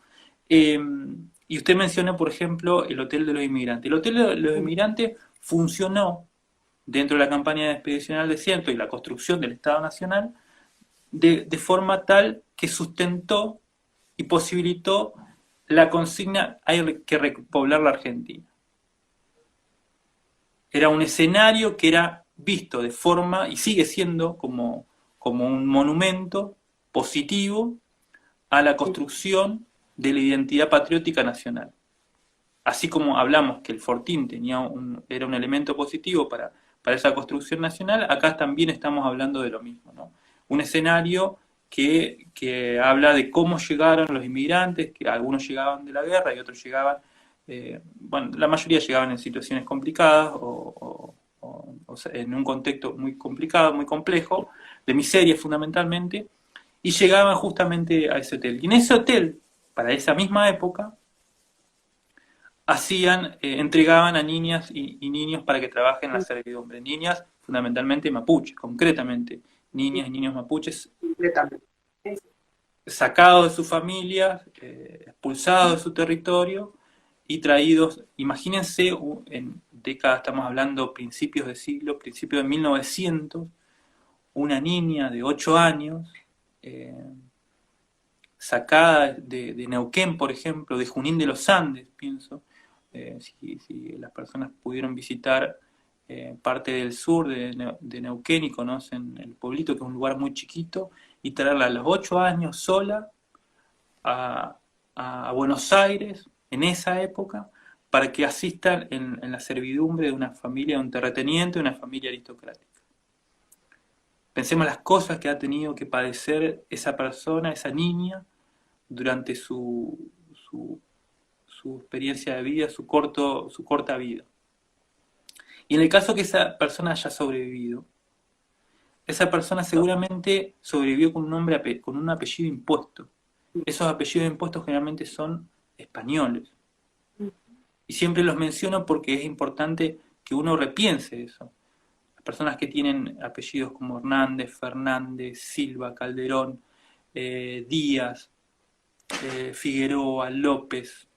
Y usted menciona, por ejemplo, el Hotel de los Inmigrantes. El Hotel de los Inmigrantes funcionó dentro de la campaña expedicional de Desierto y la construcción del Estado Nacional de forma tal que sustentó y posibilitó la consigna hay que repoblar la Argentina. Era un escenario que era visto de forma, y sigue siendo como un monumento positivo a la construcción de la identidad patriótica nacional. Así como hablamos que el Fortín era un elemento positivo para esa construcción nacional, acá también estamos hablando de lo mismo, ¿no? Un escenario que habla de cómo llegaron los inmigrantes, que algunos llegaban de la guerra y otros llegaban, bueno, la mayoría llegaban en situaciones complicadas o sea, en un contexto muy complicado, muy complejo, de miseria fundamentalmente, y llegaban justamente a ese hotel. Y en ese hotel, para esa misma época, entregaban a niñas y niños para que trabajen en la servidumbre. Niñas fundamentalmente mapuches, concretamente, niñas y niños mapuches sacados de sus familias, expulsados de su territorio y traídos, imagínense, en décadas, estamos hablando principios de siglo, principios de 1900, una niña de 8 años, sacada de Neuquén, por ejemplo, de Junín de los Andes, pienso, si las personas pudieron visitar parte del sur de Neuquén y conocen el pueblito, que es un lugar muy chiquito, y traerla a los 8 años sola a Buenos Aires, en esa época, para que asistan en la servidumbre de una familia, de un terrateniente, de una familia aristocrática. Pensemos las cosas que ha tenido que padecer esa persona, esa niña, durante su experiencia de vida, su corta vida. Y en el caso que esa persona haya sobrevivido, esa persona seguramente sobrevivió con un apellido impuesto. Esos apellidos impuestos generalmente son españoles. Y siempre los menciono porque es importante que uno repiense eso. Las personas que tienen apellidos como Hernández, Fernández, Silva, Calderón, Díaz, Figueroa, López,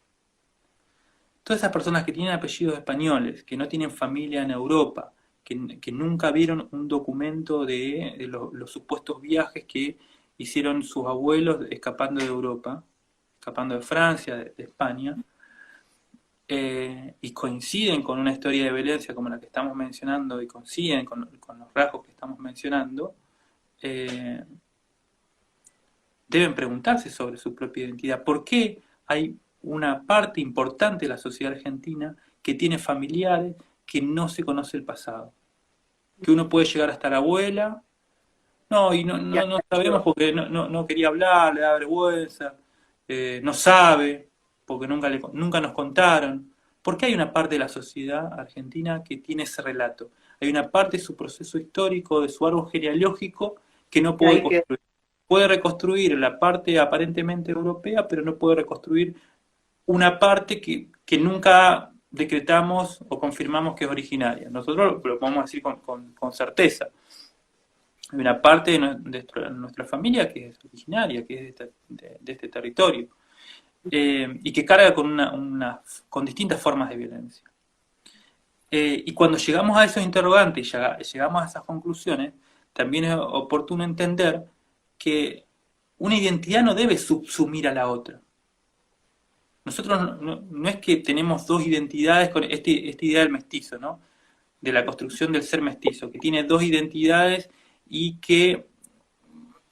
todas esas personas que tienen apellidos españoles, que no tienen familia en Europa, que nunca vieron un documento de los supuestos viajes que hicieron sus abuelos escapando de Europa, escapando de Francia, de España, y coinciden con una historia de violencia como la que estamos mencionando, y coinciden con los rasgos que estamos mencionando, deben preguntarse sobre su propia identidad. ¿Por qué hay una parte importante de la sociedad argentina que tiene familiares que no se conoce el pasado? Que uno puede llegar hasta la abuela, y no sabemos porque no quería hablar, le da vergüenza, no sabe, porque nunca nos contaron. Porque hay una parte de la sociedad argentina que tiene ese relato. Hay una parte de su proceso histórico, de su árbol genealógico, que no puede construir. Puede reconstruir la parte aparentemente europea, pero no puede reconstruir una parte que nunca decretamos o confirmamos que es originaria. Nosotros lo podemos decir con certeza. Hay una parte de nuestra familia que es originaria, que es de este territorio, y que carga con distintas formas de violencia. Y cuando llegamos a esos interrogantes y llegamos a esas conclusiones, también es oportuno entender que una identidad no debe subsumir a la otra. Nosotros no es que tenemos dos identidades con esta idea del mestizo, ¿no? De la construcción del ser mestizo, que tiene dos identidades y que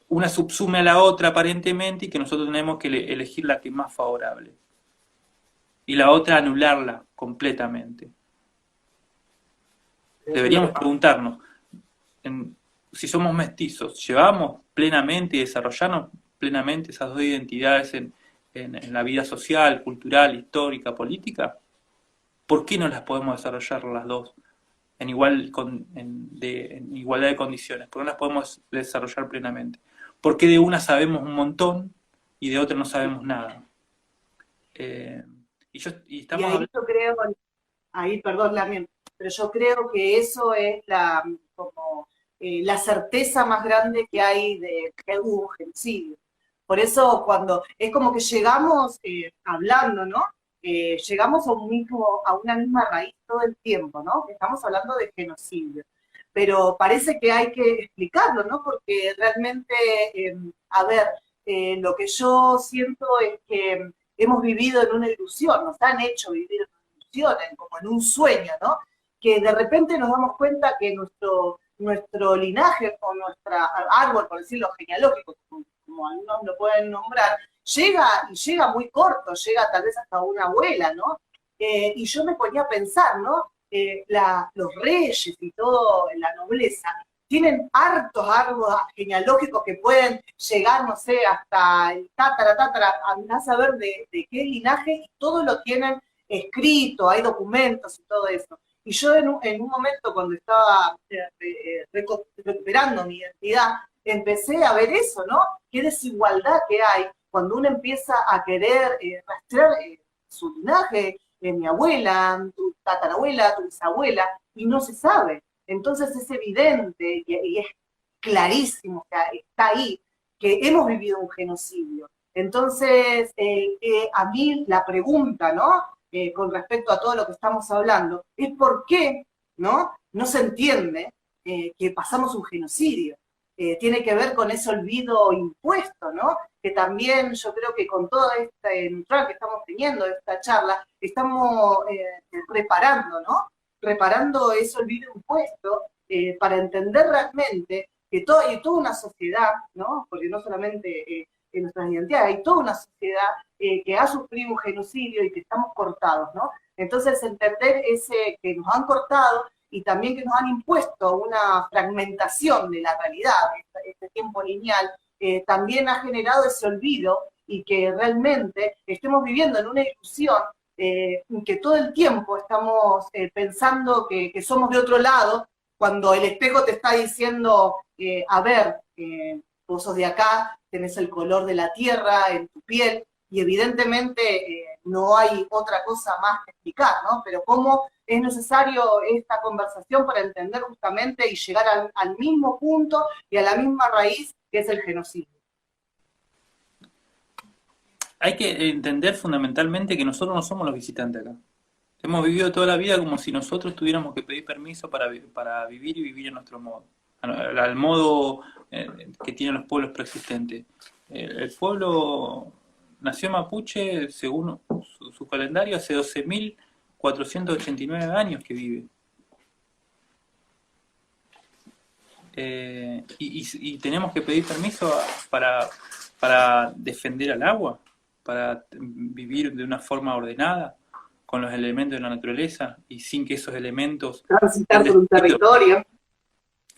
una subsume a la otra aparentemente y que nosotros tenemos que elegir la que es más favorable. Y la otra anularla completamente. Deberíamos preguntarnos, si somos mestizos, ¿llevamos plenamente y desarrollamos plenamente esas dos identidades en la vida social, cultural, histórica, política? ¿Por qué no las podemos desarrollar las dos en igualdad de condiciones? ¿Por qué no las podemos desarrollar plenamente? ¿Por qué de una sabemos un montón y de otra no sabemos nada? Y Y estamos ahí hablando... yo creo, ahí, perdón, Lamien, pero yo creo que eso es como, la certeza más grande que hay de que hubo un genocidio. Por eso cuando es como que llegamos hablando, ¿no? Llegamos a una misma raíz todo el tiempo, ¿no? Estamos hablando de genocidio. Pero parece que hay que explicarlo, ¿no? Porque realmente, a ver, lo que yo siento es que hemos vivido en una ilusión, nos han hecho vivir en una ilusión, como en un sueño, ¿no? Que de repente nos damos cuenta que nuestro linaje o nuestro árbol, por decirlo genealógico, como algunos lo pueden nombrar, llega muy corto, llega tal vez hasta una abuela, ¿no? Y yo me ponía a pensar, ¿no? Los reyes y todo, la nobleza, tienen hartos árboles genealógicos que pueden llegar, no sé, hasta el tatara, a saber de qué linaje, y todo lo tienen escrito, hay documentos y todo eso. Y yo en un momento cuando estaba recuperando mi identidad, empecé a ver eso, ¿no? Qué desigualdad que hay cuando uno empieza a querer rastrear su linaje, mi abuela, tu tatarabuela, tu bisabuela, y no se sabe. Entonces es evidente y es clarísimo, que está ahí, que hemos vivido un genocidio. Entonces, a mí la pregunta, ¿no? Con respecto a todo lo que estamos hablando, es por qué, ¿no? No se entiende que pasamos un genocidio. Tiene que ver con ese olvido impuesto, ¿no? Que también yo creo que con todo este neutral que estamos teniendo, esta charla, estamos reparando, ¿no? Reparando ese olvido impuesto para entender realmente que hay toda una sociedad, ¿no? Porque no solamente en nuestras identidades, hay toda una sociedad que ha sufrido un genocidio y que estamos cortados, ¿no? Entonces entender ese que nos han cortado y también que nos han impuesto una fragmentación de la realidad, este tiempo lineal, también ha generado ese olvido y que realmente estemos viviendo en una ilusión que todo el tiempo estamos pensando que somos de otro lado, cuando el espejo te está diciendo, a ver, vos sos de acá, tenés el color de la tierra en tu piel, y evidentemente no hay otra cosa más que explicar, ¿no? Pero cómo es necesario esta conversación para entender justamente y llegar al mismo punto y a la misma raíz que es el genocidio. Hay que entender fundamentalmente que nosotros no somos los visitantes acá. Hemos vivido toda la vida como si nosotros tuviéramos que pedir permiso para vivir y vivir a nuestro modo, al modo que tienen los pueblos preexistentes. El pueblo nació mapuche, según su calendario, hace 12.489 años que vive. Y tenemos que pedir permiso para defender al agua, para vivir de una forma ordenada, con los elementos de la naturaleza, y sin que esos elementos... Transitar por un territorio.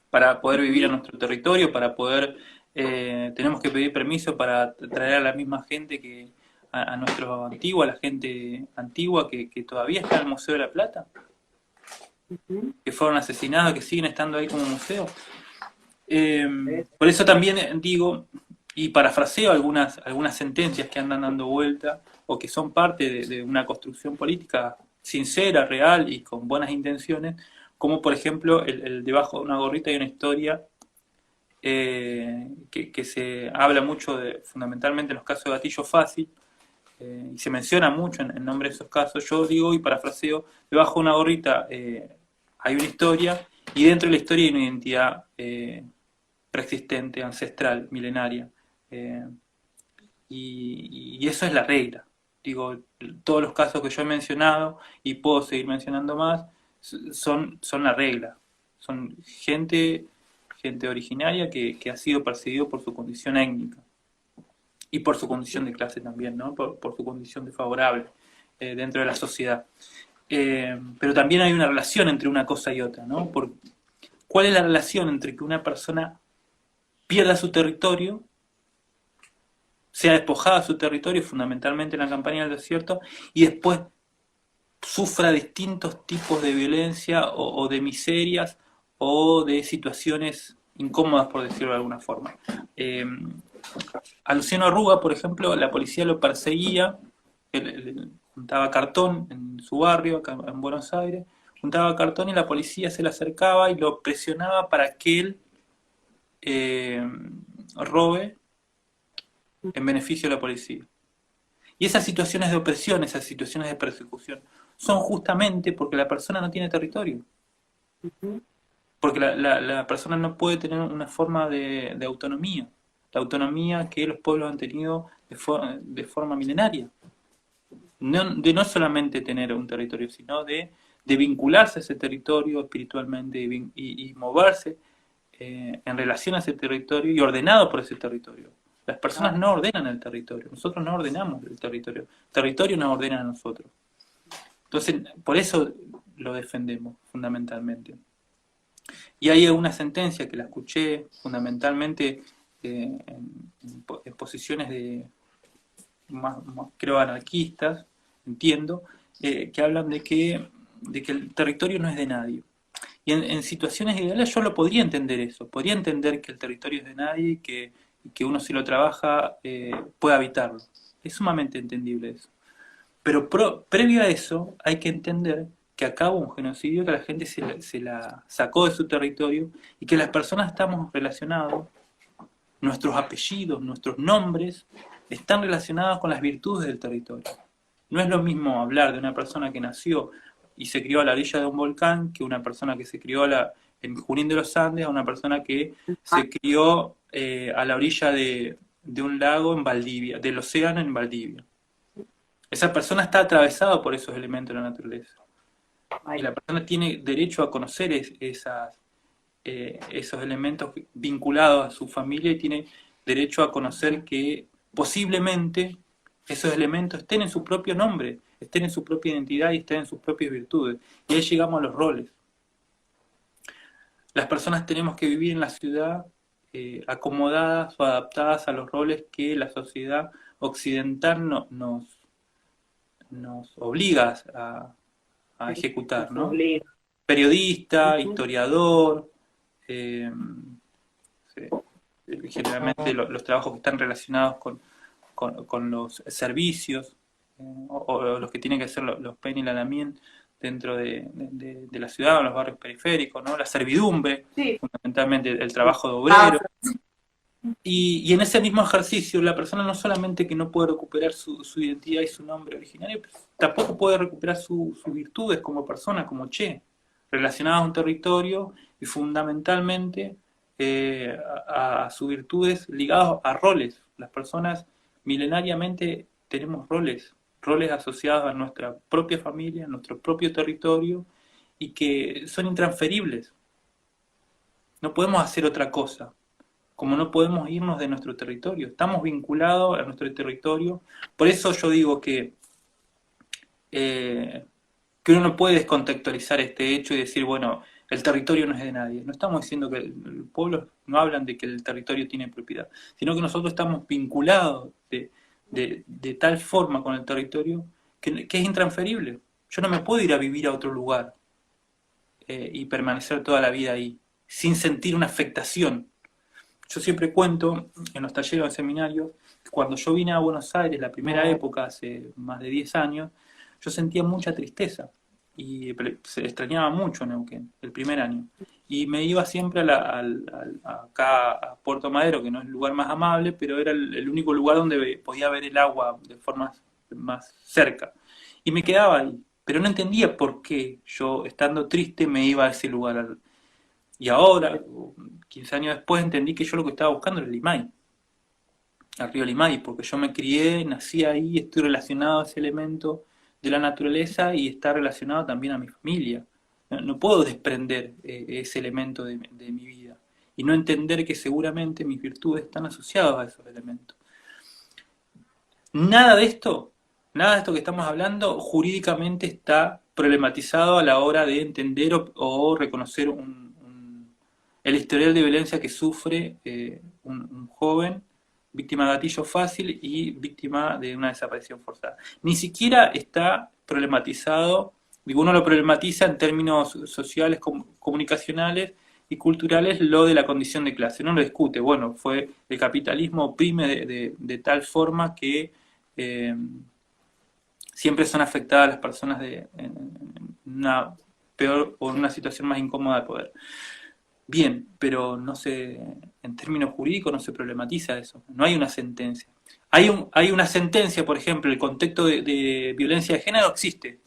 Para poder vivir en nuestro territorio, para poder... tenemos que pedir permiso para traer a la misma gente que a nuestro antiguo, a la gente antigua que todavía está en el Museo de la Plata, que fueron asesinados, que siguen estando ahí como museo. Por eso también digo, y parafraseo algunas sentencias que andan dando vuelta, o que son parte de una construcción política sincera, real y con buenas intenciones, como por ejemplo debajo de una gorrita hay una historia que se habla mucho fundamentalmente en los casos de gatillo fácil, y se menciona mucho en nombre de esos casos. Yo digo y parafraseo, debajo de una gorrita hay una historia, y dentro de la historia hay una identidad preexistente, ancestral, milenaria, y eso es la regla. Digo, todos los casos que yo he mencionado, y puedo seguir mencionando más, son la regla. Son gente originaria que ha sido perseguido por su condición étnica, y por su condición de clase también, ¿no? Por su condición desfavorable dentro de la sociedad. Pero también hay una relación entre una cosa y otra, ¿no? ¿Cuál es la relación entre que una persona pierda su territorio, sea despojada de su territorio, fundamentalmente en la campaña del desierto, y después sufra distintos tipos de violencia o de miserias o de situaciones incómodas, por decirlo de alguna forma? A Luciano Arruga, por ejemplo, la policía lo perseguía Él juntaba cartón en su barrio, acá en Buenos Aires, juntaba cartón y la policía se le acercaba y lo presionaba para que él robe en beneficio de la policía. Y esas situaciones de opresión, esas situaciones de persecución, son justamente porque la persona no tiene territorio. Porque la persona no puede tener una forma de autonomía. La autonomía que los pueblos han tenido de forma milenaria. No solamente tener un territorio, sino de vincularse a ese territorio espiritualmente y moverse en relación a ese territorio y ordenado por ese territorio. Las personas no ordenan el territorio, nosotros no ordenamos el territorio nos ordena a nosotros. Entonces, por eso lo defendemos fundamentalmente. Y hay una sentencia que la escuché fundamentalmente en posiciones de más, creo, anarquistas, entiendo, que hablan de que el territorio no es de nadie. Y en situaciones ideales yo lo podría entender eso, podría entender que el territorio es de nadie y que uno si lo trabaja puede habitarlo. Es sumamente entendible eso. Pero previo a eso hay que entender que acá hubo un genocidio, que la gente se la sacó de su territorio y que las personas estamos relacionados, nuestros apellidos, nuestros nombres, están relacionados con las virtudes del territorio. No es lo mismo hablar de una persona que nació y se crió a la orilla de un volcán que una persona que se crió en Junín de los Andes, a una persona que se crió a la orilla de un lago en Valdivia, del océano en Valdivia. Esa persona está atravesada por esos elementos de la naturaleza. Y la persona tiene derecho a conocer esos elementos vinculados a su familia y tiene derecho a conocer que posiblemente esos elementos estén en su propio nombre, estén en su propia identidad y estén en sus propias virtudes. Y ahí llegamos a los roles. Las personas tenemos que vivir en la ciudad acomodadas o adaptadas a los roles que la sociedad occidental nos obliga a ejecutar, ¿no? Periodista, historiador, generalmente los trabajos que están relacionados con los servicios, o los que tienen que hacer los PEN y la LAMIEN dentro de la ciudad o en los barrios periféricos, ¿no? La servidumbre, sí, fundamentalmente el trabajo de obrero. Y en ese mismo ejercicio la persona no solamente que no puede recuperar su identidad y su nombre originario, tampoco puede recuperar sus virtudes como persona, como Che, relacionadas a un territorio y fundamentalmente a sus virtudes ligadas a roles. Las personas milenariamente tenemos roles asociados a nuestra propia familia, a nuestro propio territorio, y que son intransferibles. No podemos hacer otra cosa, como no podemos irnos de nuestro territorio. Estamos vinculados a nuestro territorio. Por eso yo digo que uno no puede descontextualizar este hecho y decir, bueno, el territorio no es de nadie. No estamos diciendo que el pueblo, no hablan de que el territorio tiene propiedad, sino que nosotros estamos vinculados de tal forma con el territorio que es intransferible. Yo no me puedo ir a vivir a otro lugar y permanecer toda la vida ahí, sin sentir una afectación. Yo siempre cuento en los talleres o en seminarios, cuando yo vine a Buenos Aires, la primera época, hace más de 10 años, yo sentía mucha tristeza y se extrañaba mucho Neuquén, el primer año. Y me iba siempre acá a Puerto Madero, que no es el lugar más amable, pero era el único lugar donde podía ver el agua de forma más cerca. Y me quedaba ahí, pero no entendía por qué yo, estando triste, me iba a ese lugar. Y ahora, 15 años después, entendí que yo lo que estaba buscando era el Limay, el río Limay, porque yo me crié, nací ahí, estoy relacionado a ese elemento de la naturaleza y está relacionado también a mi familia. No puedo desprender ese elemento de mi vida y no entender que seguramente mis virtudes están asociadas a esos elementos. Nada de esto que estamos hablando jurídicamente está problematizado a la hora de entender o reconocer el historial de violencia que sufre un joven víctima de gatillo fácil y víctima de una desaparición forzada. Ni siquiera está problematizado, digo, uno lo problematiza en términos sociales, comunicacionales y culturales, lo de la condición de clase. No lo discute, bueno, fue el capitalismo oprime de tal forma que siempre son afectadas las personas en una peor o en una situación más incómoda de poder. Bien, pero en términos jurídicos no se problematiza eso, no hay una sentencia. Hay una sentencia, por ejemplo, el contexto de violencia de género existe.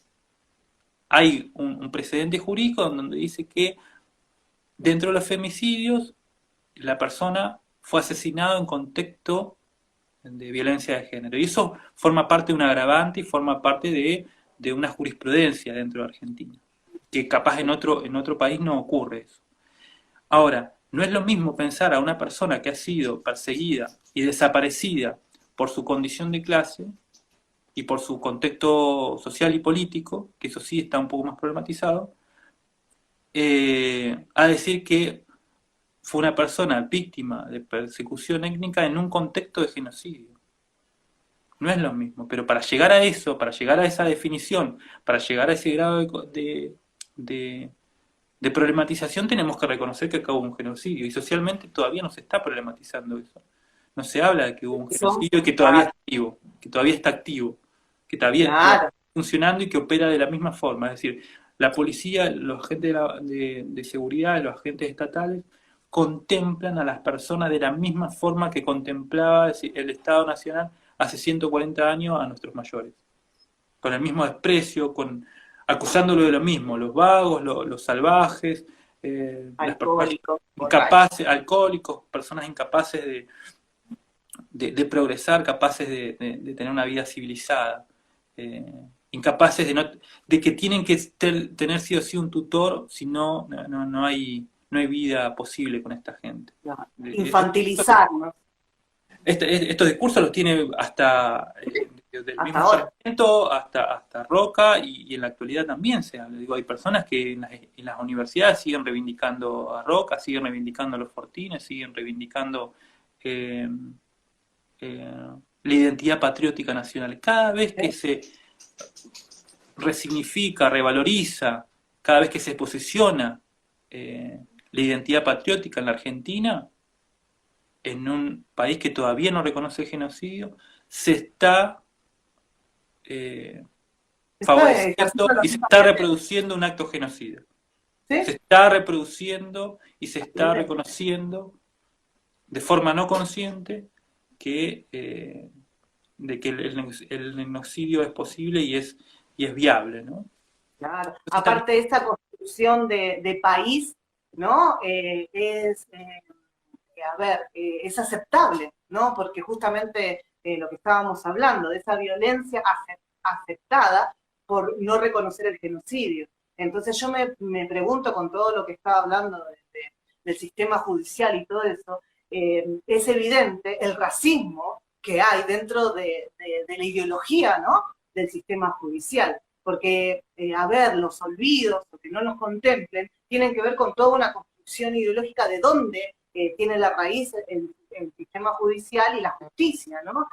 Hay un precedente jurídico donde dice que dentro de los femicidios la persona fue asesinada en contexto de violencia de género. Y eso forma parte de un agravante y forma parte de una jurisprudencia dentro de Argentina, que capaz en otro país no ocurre eso. Ahora, no es lo mismo pensar a una persona que ha sido perseguida y desaparecida por su condición de clase y por su contexto social y político, que eso sí está un poco más problematizado, a decir que fue una persona víctima de persecución étnica en un contexto de genocidio. No es lo mismo, pero para llegar a eso, para llegar a esa definición, para llegar a ese grado de problematización, tenemos que reconocer que acá hubo un genocidio, y socialmente todavía no se está problematizando eso. No se habla de que hubo un genocidio que todavía está activo, que todavía está activo, que todavía está funcionando y que opera de la misma forma. Es decir, la policía, los agentes de seguridad, los agentes estatales, contemplan a las personas de la misma forma que contemplaba el Estado Nacional hace 140 años a nuestros mayores. Con el mismo desprecio, acusándolo de lo mismo, los vagos, los salvajes, las personas incapaces, alcohólicos, personas incapaces de progresar, capaces de tener una vida civilizada, incapaces de que tienen que tener sí o sí un tutor, si no hay vida posible con esta gente. Infantilizarnos. Estos discursos los tiene hasta del mismo Sarmiento hasta Roca, y en la actualidad también se habla. Digo, hay personas que en las universidades siguen reivindicando a Roca, siguen reivindicando a los Fortines, siguen reivindicando la identidad patriótica nacional. Cada vez que se resignifica, revaloriza, cada vez que se posiciona la identidad patriótica en la Argentina, en un país que todavía no reconoce el genocidio, se está favoreciendo y se está reproduciendo un acto genocida. ¿Sí? Se está reproduciendo y se está reconociendo de forma no consciente de que el genocidio es posible y es viable, ¿no? Claro. Aparte de esta construcción de país, ¿no? Es aceptable, ¿no? Porque justamente lo que estábamos hablando, de esa violencia aceptada por no reconocer el genocidio. Entonces yo me pregunto, con todo lo que estaba hablando del sistema judicial y todo eso, es evidente el racismo que hay dentro de la ideología, ¿no?, del sistema judicial. Porque, los olvidos, o que no nos contemplen, tienen que ver con toda una construcción ideológica de dónde tiene la raíz el sistema judicial y la justicia, ¿no?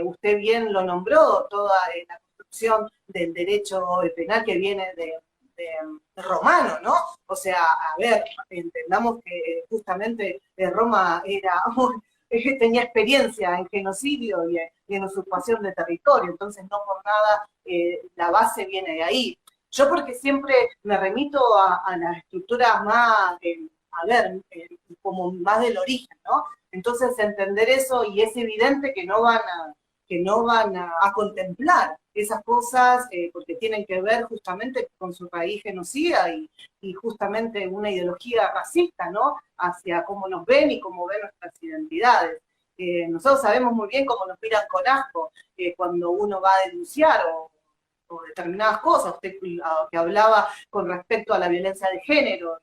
Usted bien lo nombró, toda la construcción del derecho penal que viene de romano, ¿no? O sea, entendamos que justamente Roma tenía experiencia en genocidio y en usurpación de territorio, entonces no por nada la base viene de ahí. Yo porque siempre me remito a las estructuras más, como más del origen, ¿no? Entonces entender eso, y es evidente que no van a contemplar esas cosas porque tienen que ver justamente con su raíz genocida y justamente una ideología racista, ¿no?, hacia cómo nos ven y cómo ven nuestras identidades. Nosotros sabemos muy bien cómo nos miran con asco cuando uno va a denunciar o determinadas cosas. Usted que hablaba con respecto a la violencia de género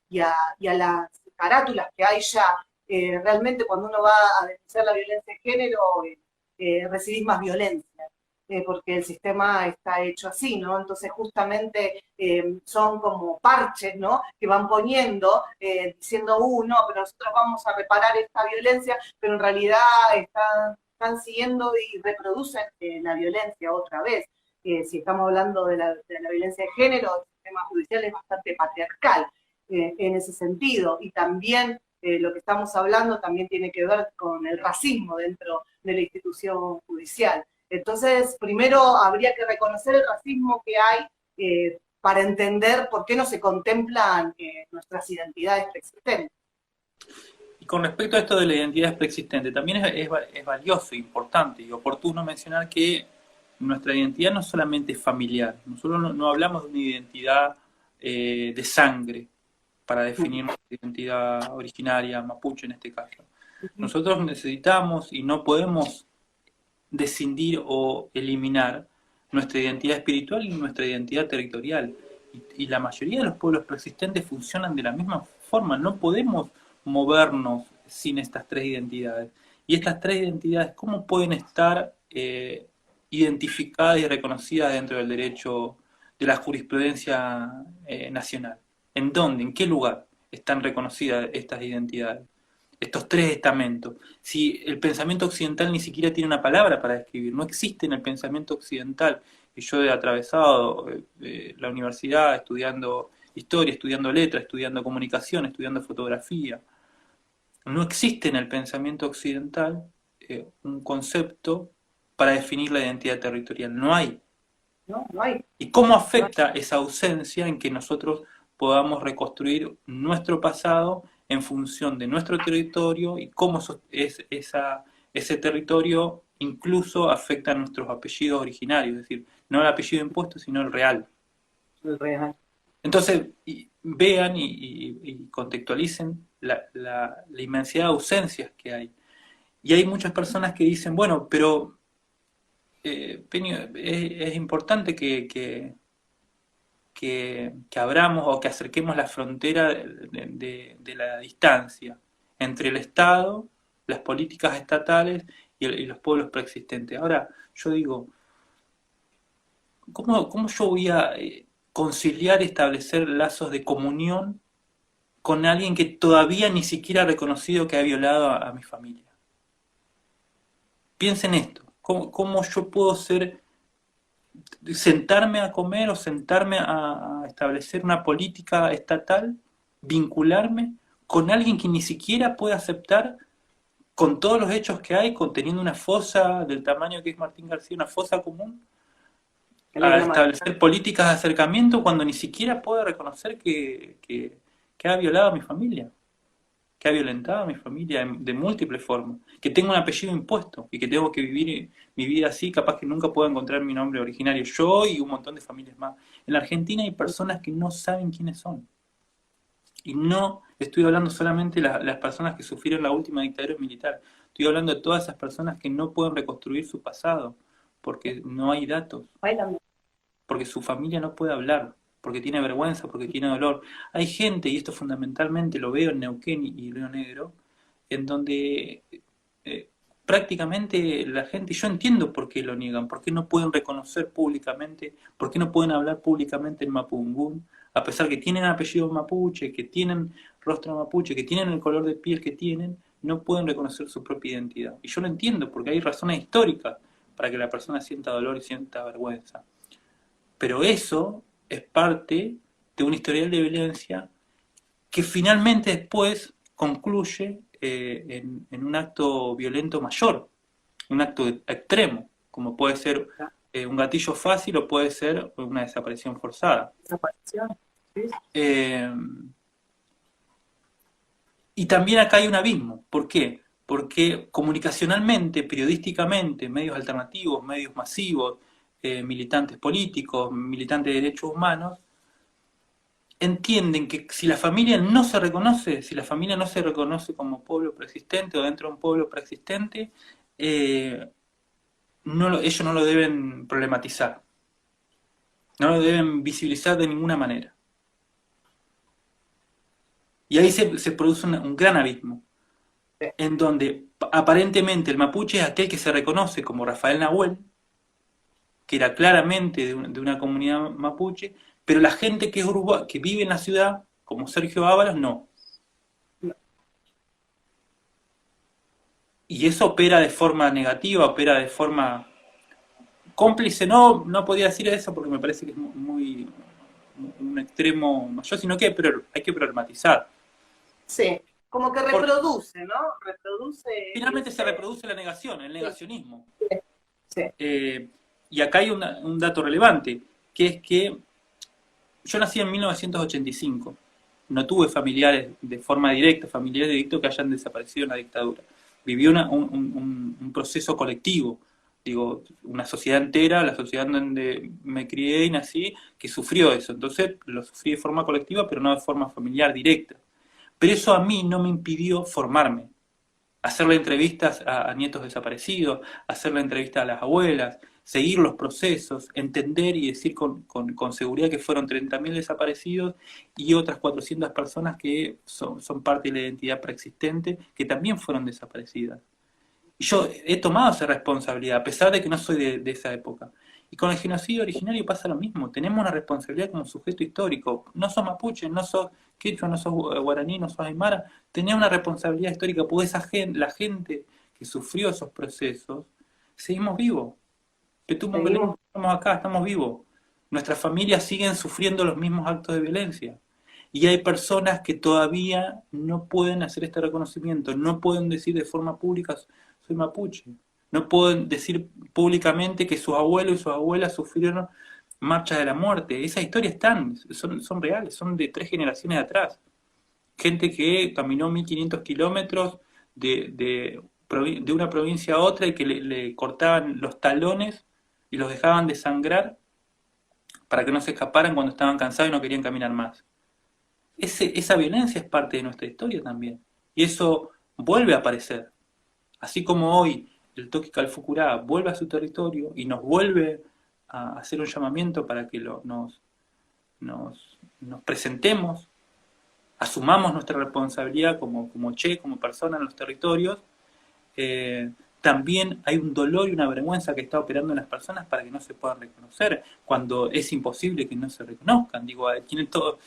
y a las carátulas que hay ya, realmente cuando uno va a denunciar la violencia de género, recibís más violencia, porque el sistema está hecho así, ¿no? Entonces justamente son como parches, ¿no?, que van poniendo, diciendo, no, pero nosotros vamos a reparar esta violencia, pero en realidad están siguiendo y reproducen la violencia otra vez. Si estamos hablando de la violencia de género, el sistema judicial es bastante patriarcal en ese sentido, y también lo que estamos hablando también tiene que ver con el racismo dentro de la institución judicial. Entonces, primero habría que reconocer el racismo que hay para entender por qué no se contemplan nuestras identidades preexistentes. Y con respecto a esto de la identidad preexistente, también es valioso, importante y oportuno mencionar que nuestra identidad no solamente es familiar. Nosotros no hablamos de una identidad de sangre para definir nuestra identidad originaria, mapuche en este caso. Nosotros necesitamos y no podemos descindir o eliminar nuestra identidad espiritual y nuestra identidad territorial. Y la mayoría de los pueblos preexistentes funcionan de la misma forma. No podemos movernos sin estas tres identidades. Y estas tres identidades, ¿cómo pueden estar identificadas y reconocidas dentro del derecho de la jurisprudencia nacional? ¿En dónde? ¿En qué lugar están reconocidas estas identidades? Estos tres estamentos. Si el pensamiento occidental ni siquiera tiene una palabra para describir, no existe en el pensamiento occidental. Y yo he atravesado la universidad estudiando historia, estudiando letras, estudiando comunicación, estudiando fotografía. No existe en el pensamiento occidental un concepto para definir la identidad territorial. No hay. No hay. ¿Y cómo afecta esa ausencia en que nosotros podamos reconstruir nuestro pasado en función de nuestro territorio y cómo ese territorio incluso afecta a nuestros apellidos originarios? Es decir, no el apellido impuesto, sino el real. El real. Entonces, vean y contextualicen la inmensidad de ausencias que hay. Y hay muchas personas que dicen, bueno, pero Peño, es importante que abramos o que acerquemos la frontera de la distancia entre el Estado, las políticas estatales y los pueblos preexistentes. Ahora, yo digo, ¿cómo yo voy a conciliar y establecer lazos de comunión con alguien que todavía ni siquiera ha reconocido que ha violado a mi familia? Piensen esto, ¿cómo yo puedo sentarme a comer o sentarme a establecer una política estatal, vincularme con alguien que ni siquiera puede aceptar, con todos los hechos que hay, conteniendo una fosa del tamaño que es Martín García, una fosa común, a establecer políticas de acercamiento cuando ni siquiera puede reconocer que ha violado a mi familia, que ha violentado a mi familia de múltiples formas, que tengo un apellido impuesto y que tengo que vivir mi vida así, capaz que nunca puedo encontrar mi nombre originario, yo y un montón de familias más. En la Argentina hay personas que no saben quiénes son. Y no estoy hablando solamente de las personas que sufrieron la última dictadura militar, estoy hablando de todas esas personas que no pueden reconstruir su pasado, porque no hay datos, porque su familia no puede hablar, porque tiene vergüenza, porque tiene dolor. Hay gente, y esto fundamentalmente lo veo en Neuquén y Río Negro, en donde prácticamente la gente, yo entiendo por qué lo niegan, por qué no pueden reconocer públicamente, por qué no pueden hablar públicamente en Mapudungún, a pesar que tienen apellido mapuche, que tienen rostro mapuche, que tienen el color de piel que tienen, no pueden reconocer su propia identidad. Y yo lo entiendo, porque hay razones históricas para que la persona sienta dolor y sienta vergüenza. Pero eso es parte de un historial de violencia que finalmente después concluye en un acto violento mayor, un acto extremo, como puede ser un gatillo fácil o puede ser una desaparición forzada. Y también acá hay un abismo. ¿Por qué? Porque comunicacionalmente, periodísticamente, medios alternativos, medios masivos, militantes políticos, militantes de derechos humanos, entienden que si la familia no se reconoce, como pueblo preexistente o dentro de un pueblo preexistente, ellos no lo deben problematizar, no lo deben visibilizar de ninguna manera. Y ahí se produce un gran abismo, en donde aparentemente el mapuche es aquel que se reconoce como Rafael Nahuel, que era claramente de una comunidad mapuche, pero la gente que vive en la ciudad, como Sergio Ábalos, no. Y eso opera de forma negativa, opera de forma cómplice. No podía decir eso porque me parece que es muy un extremo mayor, sino que hay que problematizar. Sí, como que reproduce, ¿no? Reproduce. Finalmente se reproduce la negación, el negacionismo. Sí. Y acá hay un dato relevante, que es que yo nací en 1985. No tuve familiares de forma directa, familiares directos que hayan desaparecido en la dictadura. Viví un proceso colectivo, digo, una sociedad entera, la sociedad donde me crié y nací, que sufrió eso. Entonces lo sufrí de forma colectiva, pero no de forma familiar directa. Pero eso a mí no me impidió formarme, hacerle entrevistas a nietos desaparecidos, hacerle entrevistas a las abuelas, seguir los procesos, entender y decir con seguridad que fueron 30.000 desaparecidos y otras 400 personas que son parte de la identidad preexistente que también fueron desaparecidas. Y yo he tomado esa responsabilidad, a pesar de que no soy de esa época. Y con el genocidio originario pasa lo mismo. Tenemos una responsabilidad como sujeto histórico. No sos mapuche, no sos quechua, no sos guaraní, no sos aymara. Tenés una responsabilidad histórica, porque la gente que sufrió esos procesos, seguimos vivos. Estamos acá, estamos vivos. Nuestras familias siguen sufriendo los mismos actos de violencia. Y hay personas que todavía no pueden hacer este reconocimiento, no pueden decir de forma pública, soy mapuche. No pueden decir públicamente que sus abuelos y sus abuelas sufrieron marchas de la muerte. Esas historias son reales, son de 3 generaciones atrás. Gente que caminó 1500 kilómetros de una provincia a otra y que le cortaban los talones y los dejaban desangrar para que no se escaparan cuando estaban cansados y no querían caminar más. Esa violencia es parte de nuestra historia también. Y eso vuelve a aparecer. Así como hoy el Toki Calfucurá vuelve a su territorio y nos vuelve a hacer un llamamiento para que nos presentemos, asumamos nuestra responsabilidad como persona en los territorios, también hay un dolor y una vergüenza que está operando en las personas para que no se puedan reconocer, cuando es imposible que no se reconozcan. Digo, tienen todos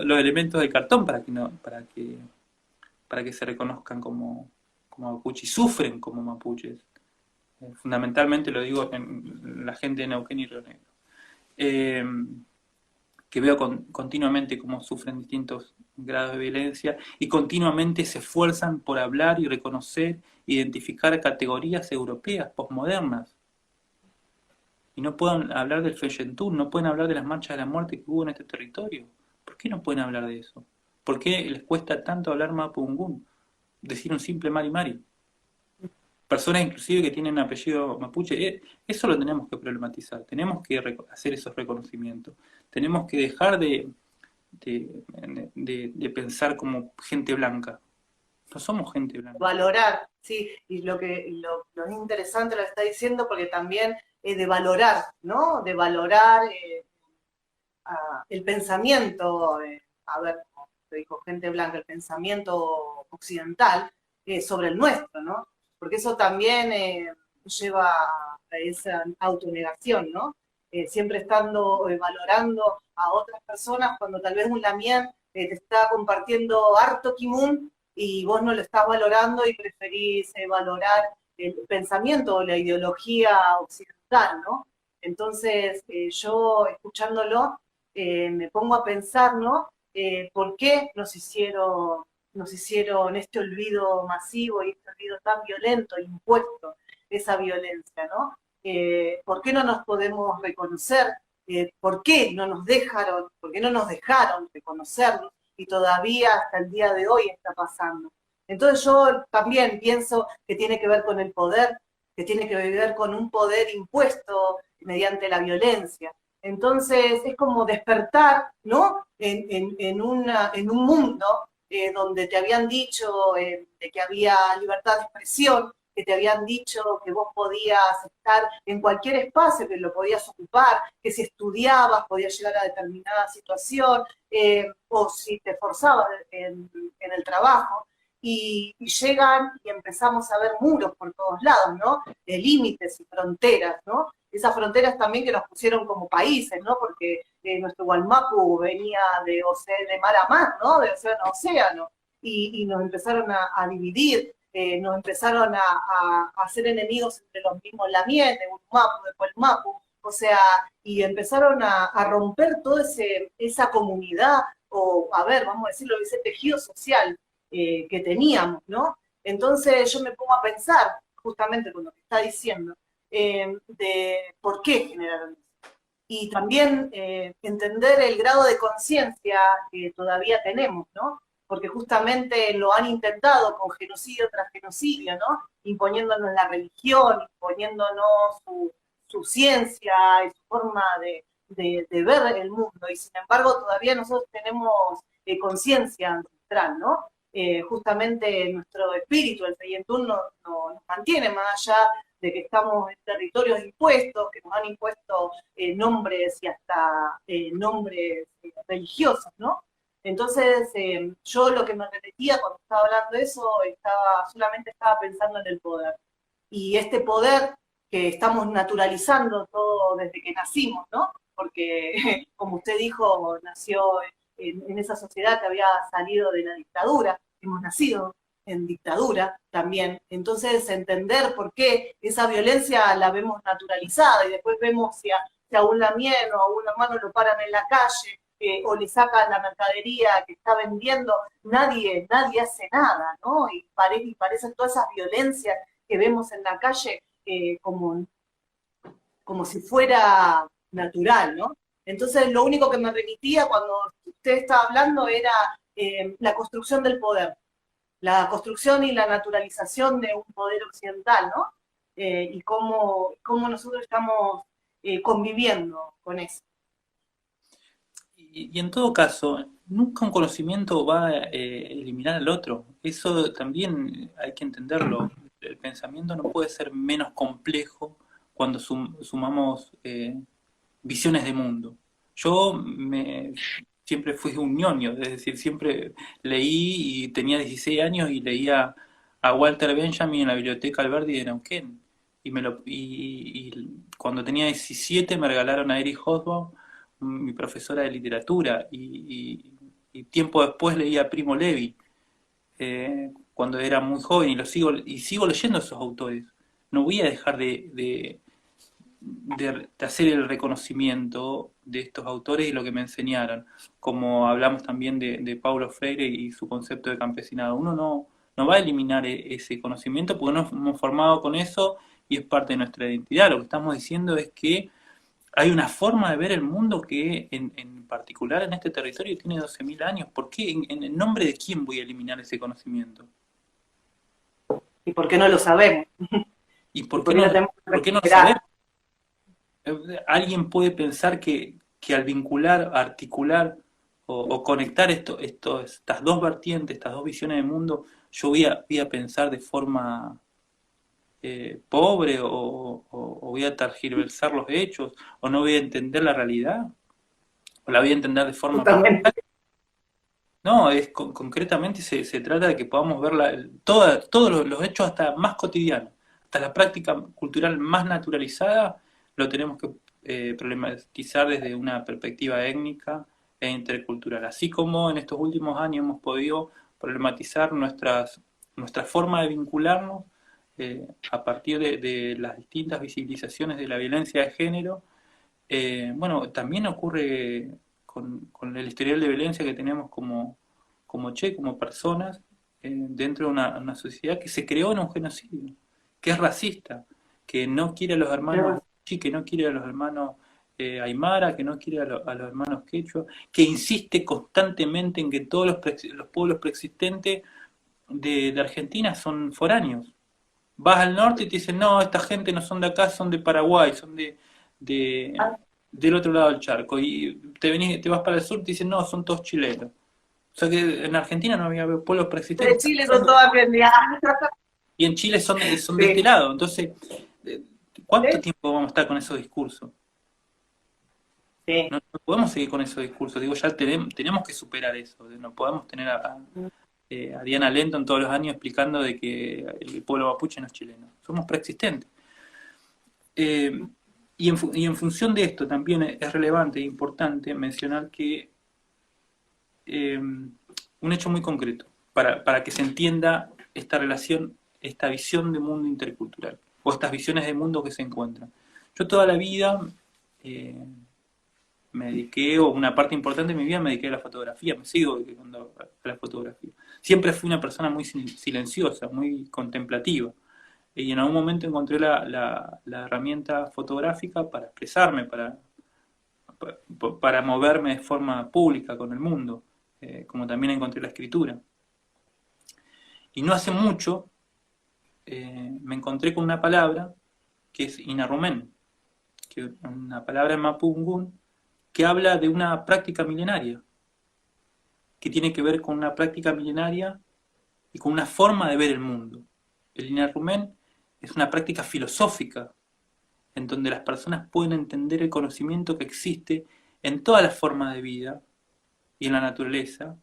los elementos del cartón para que se reconozcan como mapuche, y sufren como mapuches. Fundamentalmente lo digo en la gente de Neuquén y Río Negro. Que veo continuamente cómo sufren distintos grados de violencia y continuamente se esfuerzan por hablar y reconocer, identificar categorías europeas, posmodernas. Y no pueden hablar del Feyentún, no pueden hablar de las marchas de la muerte que hubo en este territorio. ¿Por qué no pueden hablar de eso? ¿Por qué les cuesta tanto hablar mapungún? Decir un simple mari mari. Personas inclusive que tienen apellido mapuche, eso lo tenemos que problematizar, tenemos que hacer esos reconocimientos, tenemos que dejar de pensar como gente blanca, no somos gente blanca. Valorar, sí, y lo es interesante lo que está diciendo, porque también es de valorar, ¿no? De valorar el pensamiento, a ver, como te dijo gente blanca, el pensamiento occidental sobre el nuestro, ¿no? Porque eso también lleva a esa autonegación, ¿no? Siempre estando valorando a otras personas cuando tal vez un lamien te está compartiendo harto kimun y vos no lo estás valorando y preferís valorar el pensamiento o la ideología occidental, ¿no? Entonces, yo escuchándolo me pongo a pensar, ¿no? ¿Por qué nos hicieron este olvido masivo y este olvido tan violento, impuesto, esa violencia, ¿no? ¿Por qué no nos podemos reconocer? ¿Por qué no nos dejaron reconocernos? Y todavía hasta el día de hoy está pasando. Entonces yo también pienso que tiene que ver con el poder, que tiene que ver con un poder impuesto mediante la violencia. Entonces es como despertar, ¿no? En un mundo donde te habían dicho de que había libertad de expresión, que te habían dicho que vos podías estar en cualquier espacio, que lo podías ocupar, que si estudiabas podías llegar a determinada situación, o si te esforzabas en el trabajo, y llegan y empezamos a ver muros por todos lados, ¿no? Límites y fronteras, ¿no? Esas fronteras también que nos pusieron como países, ¿no? Porque nuestro Gualmapu venía de mar a mar, ¿no? De océano a océano, y nos empezaron a dividir, nos empezaron a hacer enemigos entre los mismos lamien, de Urumapu, de Puelmapu, o sea, y empezaron a romper toda esa comunidad, o a ver, vamos a decirlo, ese tejido social que teníamos, ¿no? Entonces yo me pongo a pensar, justamente con lo que está diciendo, de por qué generaron eso. Y también entender el grado de conciencia que todavía tenemos, ¿no? Porque justamente lo han intentado con genocidio tras genocidio, ¿no? Imponiéndonos la religión, imponiéndonos su ciencia y su forma de ver el mundo. Y sin embargo todavía nosotros tenemos conciencia ancestral, ¿no? Justamente nuestro espíritu, el Feyentún, nos mantiene más allá de que estamos en territorios impuestos, que nos han impuesto nombres y hasta nombres religiosos, ¿no? Entonces, yo lo que me repetía cuando estaba hablando de eso, solamente estaba pensando en el poder. Y este poder que estamos naturalizando todo desde que nacimos, ¿no? Porque, como usted dijo, nació en esa sociedad que había salido de la dictadura, hemos nacido en dictadura también. Entonces, entender por qué esa violencia la vemos naturalizada y después vemos si a un lamien o a un hermano lo paran en la calle o le sacan la mercadería que está vendiendo, nadie hace nada, ¿no? Y parecen todas esas violencias que vemos en la calle como si fuera natural, ¿no? Entonces, lo único que me remitía cuando usted estaba hablando era la construcción del poder, la construcción y la naturalización de un poder occidental, ¿no? Y cómo nosotros estamos conviviendo con eso. Y en todo caso, nunca un conocimiento va a eliminar al otro. Eso también hay que entenderlo. El pensamiento no puede ser menos complejo cuando sumamos visiones de mundo. Yo siempre fui un ñoño, es decir, siempre leí y tenía 16 años y leía a Walter Benjamin en la Biblioteca Alberdi de Neuquén. Y cuando tenía 17 me regalaron a Erich Hobsbawm, mi profesora de literatura, y tiempo después leía a Primo Levi, cuando era muy joven, y sigo leyendo a esos autores. No voy a dejar de hacer el reconocimiento de estos autores y lo que me enseñaron, como hablamos también de Paulo Freire y su concepto de campesinado. Uno no va a eliminar ese conocimiento porque nos hemos formado con eso y es parte de nuestra identidad. Lo que estamos diciendo es que hay una forma de ver el mundo que en particular en este territorio tiene 12.000 años. ¿Por qué? ¿En nombre de quién voy a eliminar ese conocimiento? ¿Y por qué no lo sabemos? ¿Y por qué no lo sabemos? Alguien puede pensar que al vincular, articular o conectar estas dos vertientes, estas dos visiones del mundo, yo voy a pensar de forma pobre o voy a tergiversar los hechos o no voy a entender la realidad o la voy a entender de forma... No, concretamente se trata de que podamos ver todos los hechos hasta más cotidianos, hasta la práctica cultural más naturalizada, lo tenemos que problematizar desde una perspectiva étnica e intercultural. Así como en estos últimos años hemos podido problematizar nuestra forma de vincularnos a partir de las distintas visibilizaciones de la violencia de género. Bueno, también ocurre con el historial de violencia que tenemos como personas dentro de una sociedad que se creó en un genocidio, que es racista, que no quiere a los hermanos que no quiere a los hermanos Aymara, que no quiere a los hermanos Quechua, que insiste constantemente en que todos los pueblos preexistentes de Argentina son foráneos. Vas al norte y te dicen, no, esta gente no son de acá, son de Paraguay, son del otro lado del charco. Y te vas para el sur y te dicen, no, son todos chilenos. O sea que en Argentina no había pueblos preexistentes. De Chile son todas aprendidas. Y en Chile son de este lado. Entonces, ¿cuánto tiempo vamos a estar con esos discursos? Sí. No podemos seguir con esos discursos. Digo, ya tenemos que superar eso. No podemos tener a Diana Lenton todos los años explicando de que el pueblo mapuche no es chileno. Somos preexistentes. Y en función de esto también es relevante e importante mencionar que un hecho muy concreto, para que se entienda esta relación, esta visión de mundo intercultural, o estas visiones de mundo que se encuentran. Yo toda la vida me dediqué, o una parte importante de mi vida me dediqué a la fotografía, me sigo dedicando a la fotografía. Siempre fui una persona muy silenciosa, muy contemplativa. y en algún momento encontré la herramienta fotográfica para expresarme, para moverme de forma pública con el mundo, como también encontré la escritura. Y no hace mucho me encontré con una palabra que es Inarumen, que es una palabra en mapungún que habla de una práctica milenaria, que tiene que ver con una práctica milenaria y con una forma de ver el mundo. El Inarumen es una práctica filosófica en donde las personas pueden entender el conocimiento que existe en todas las formas de vida y en la naturaleza,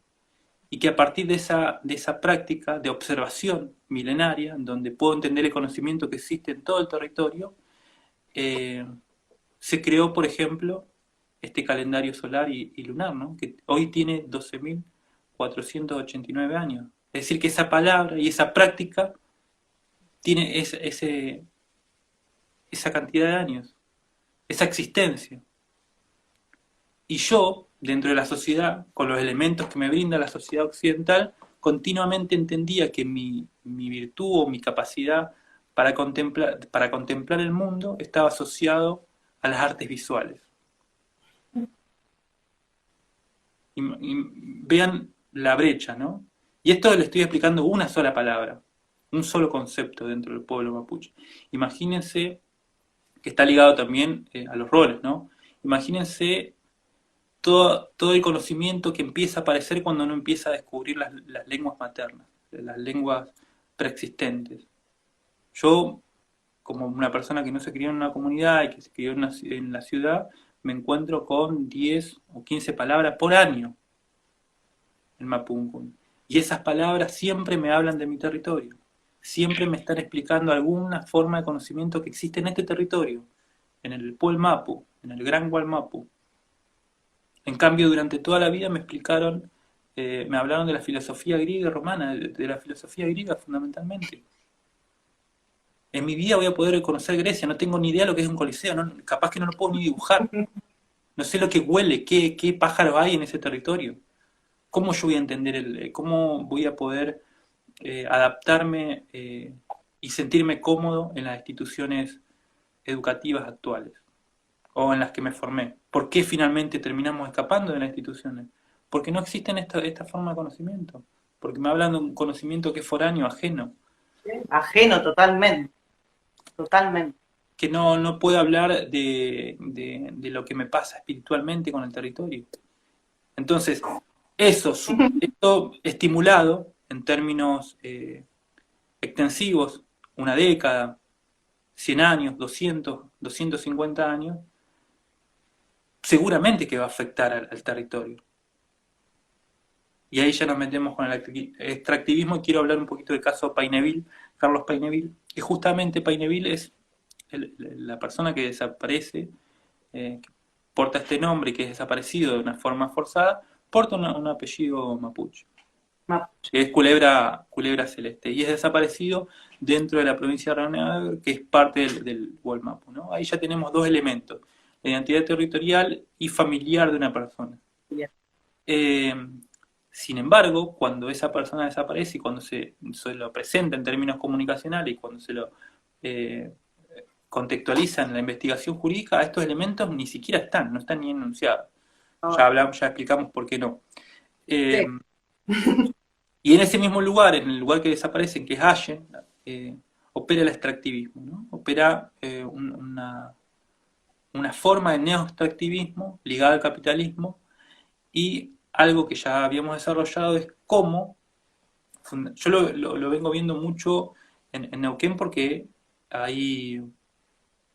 y que a partir de esa práctica de observación milenaria, en donde puedo entender el conocimiento que existe en todo el territorio, se creó, por ejemplo, este calendario solar y lunar, ¿no? Que hoy tiene 12.489 años. Es decir, que esa palabra y esa práctica tiene esa cantidad de años, esa existencia. Y yo, dentro de la sociedad, con los elementos que me brinda la sociedad occidental, continuamente entendía que mi virtud o mi capacidad para contemplar el mundo estaba asociado a las artes visuales. Y vean la brecha, ¿no? Y esto le estoy explicando una sola palabra, un solo concepto dentro del pueblo mapuche. Imagínense que está ligado también a los roles, ¿no? Imagínense todo el conocimiento que empieza a aparecer cuando uno empieza a descubrir las lenguas maternas, las lenguas preexistentes. Yo, como una persona que no se crió en una comunidad y que se crió en la ciudad, me encuentro con 10 o 15 palabras por año en mapungún. Y esas palabras siempre me hablan de mi territorio. Siempre me están explicando alguna forma de conocimiento que existe en este territorio, en el Puel Mapu, en el Gran Gualmapu. En cambio, durante toda la vida me explicaron, me hablaron de la filosofía griega y romana, de la filosofía griega fundamentalmente. En mi vida voy a poder conocer Grecia, no tengo ni idea de lo que es un coliseo, capaz que no lo puedo ni dibujar. No sé lo que huele, qué pájaros hay en ese territorio. ¿Cómo yo voy a entender, cómo voy a poder adaptarme y sentirme cómodo en las instituciones educativas actuales o en las que me formé? ¿Por qué finalmente terminamos escapando de las instituciones? Porque no existen esta forma de conocimiento. Porque me hablan de un conocimiento que es foráneo, ajeno. Ajeno totalmente. Totalmente. Que no puedo hablar de lo que me pasa espiritualmente con el territorio. Entonces, esto estimulado en términos extensivos, una década, 100 años, 200, 250 años, seguramente que va a afectar al territorio. Y ahí ya nos metemos con el extractivismo y quiero hablar un poquito del caso Paineville, Carlos Paineville, que justamente Paineville es la persona que desaparece, que porta este nombre y que es desaparecido de una forma forzada, porta un apellido mapuche, que es Culebra Celeste, y es desaparecido dentro de la provincia de Río Negro, que es parte del Gualmapu, ¿no? Ahí ya tenemos dos elementos, la identidad territorial y familiar de una persona. Sin embargo, cuando esa persona desaparece y cuando se lo presenta en términos comunicacionales y cuando se lo contextualiza en la investigación jurídica, estos elementos ni siquiera no están ni enunciados. Ya explicamos por qué no. Sí. Y en ese mismo lugar, en el lugar que desaparecen, que es Allen, opera el extractivismo, ¿no? Opera una forma de neo-extractivismo ligada al capitalismo, y algo que ya habíamos desarrollado es cómo, yo lo vengo viendo mucho en Neuquén porque hay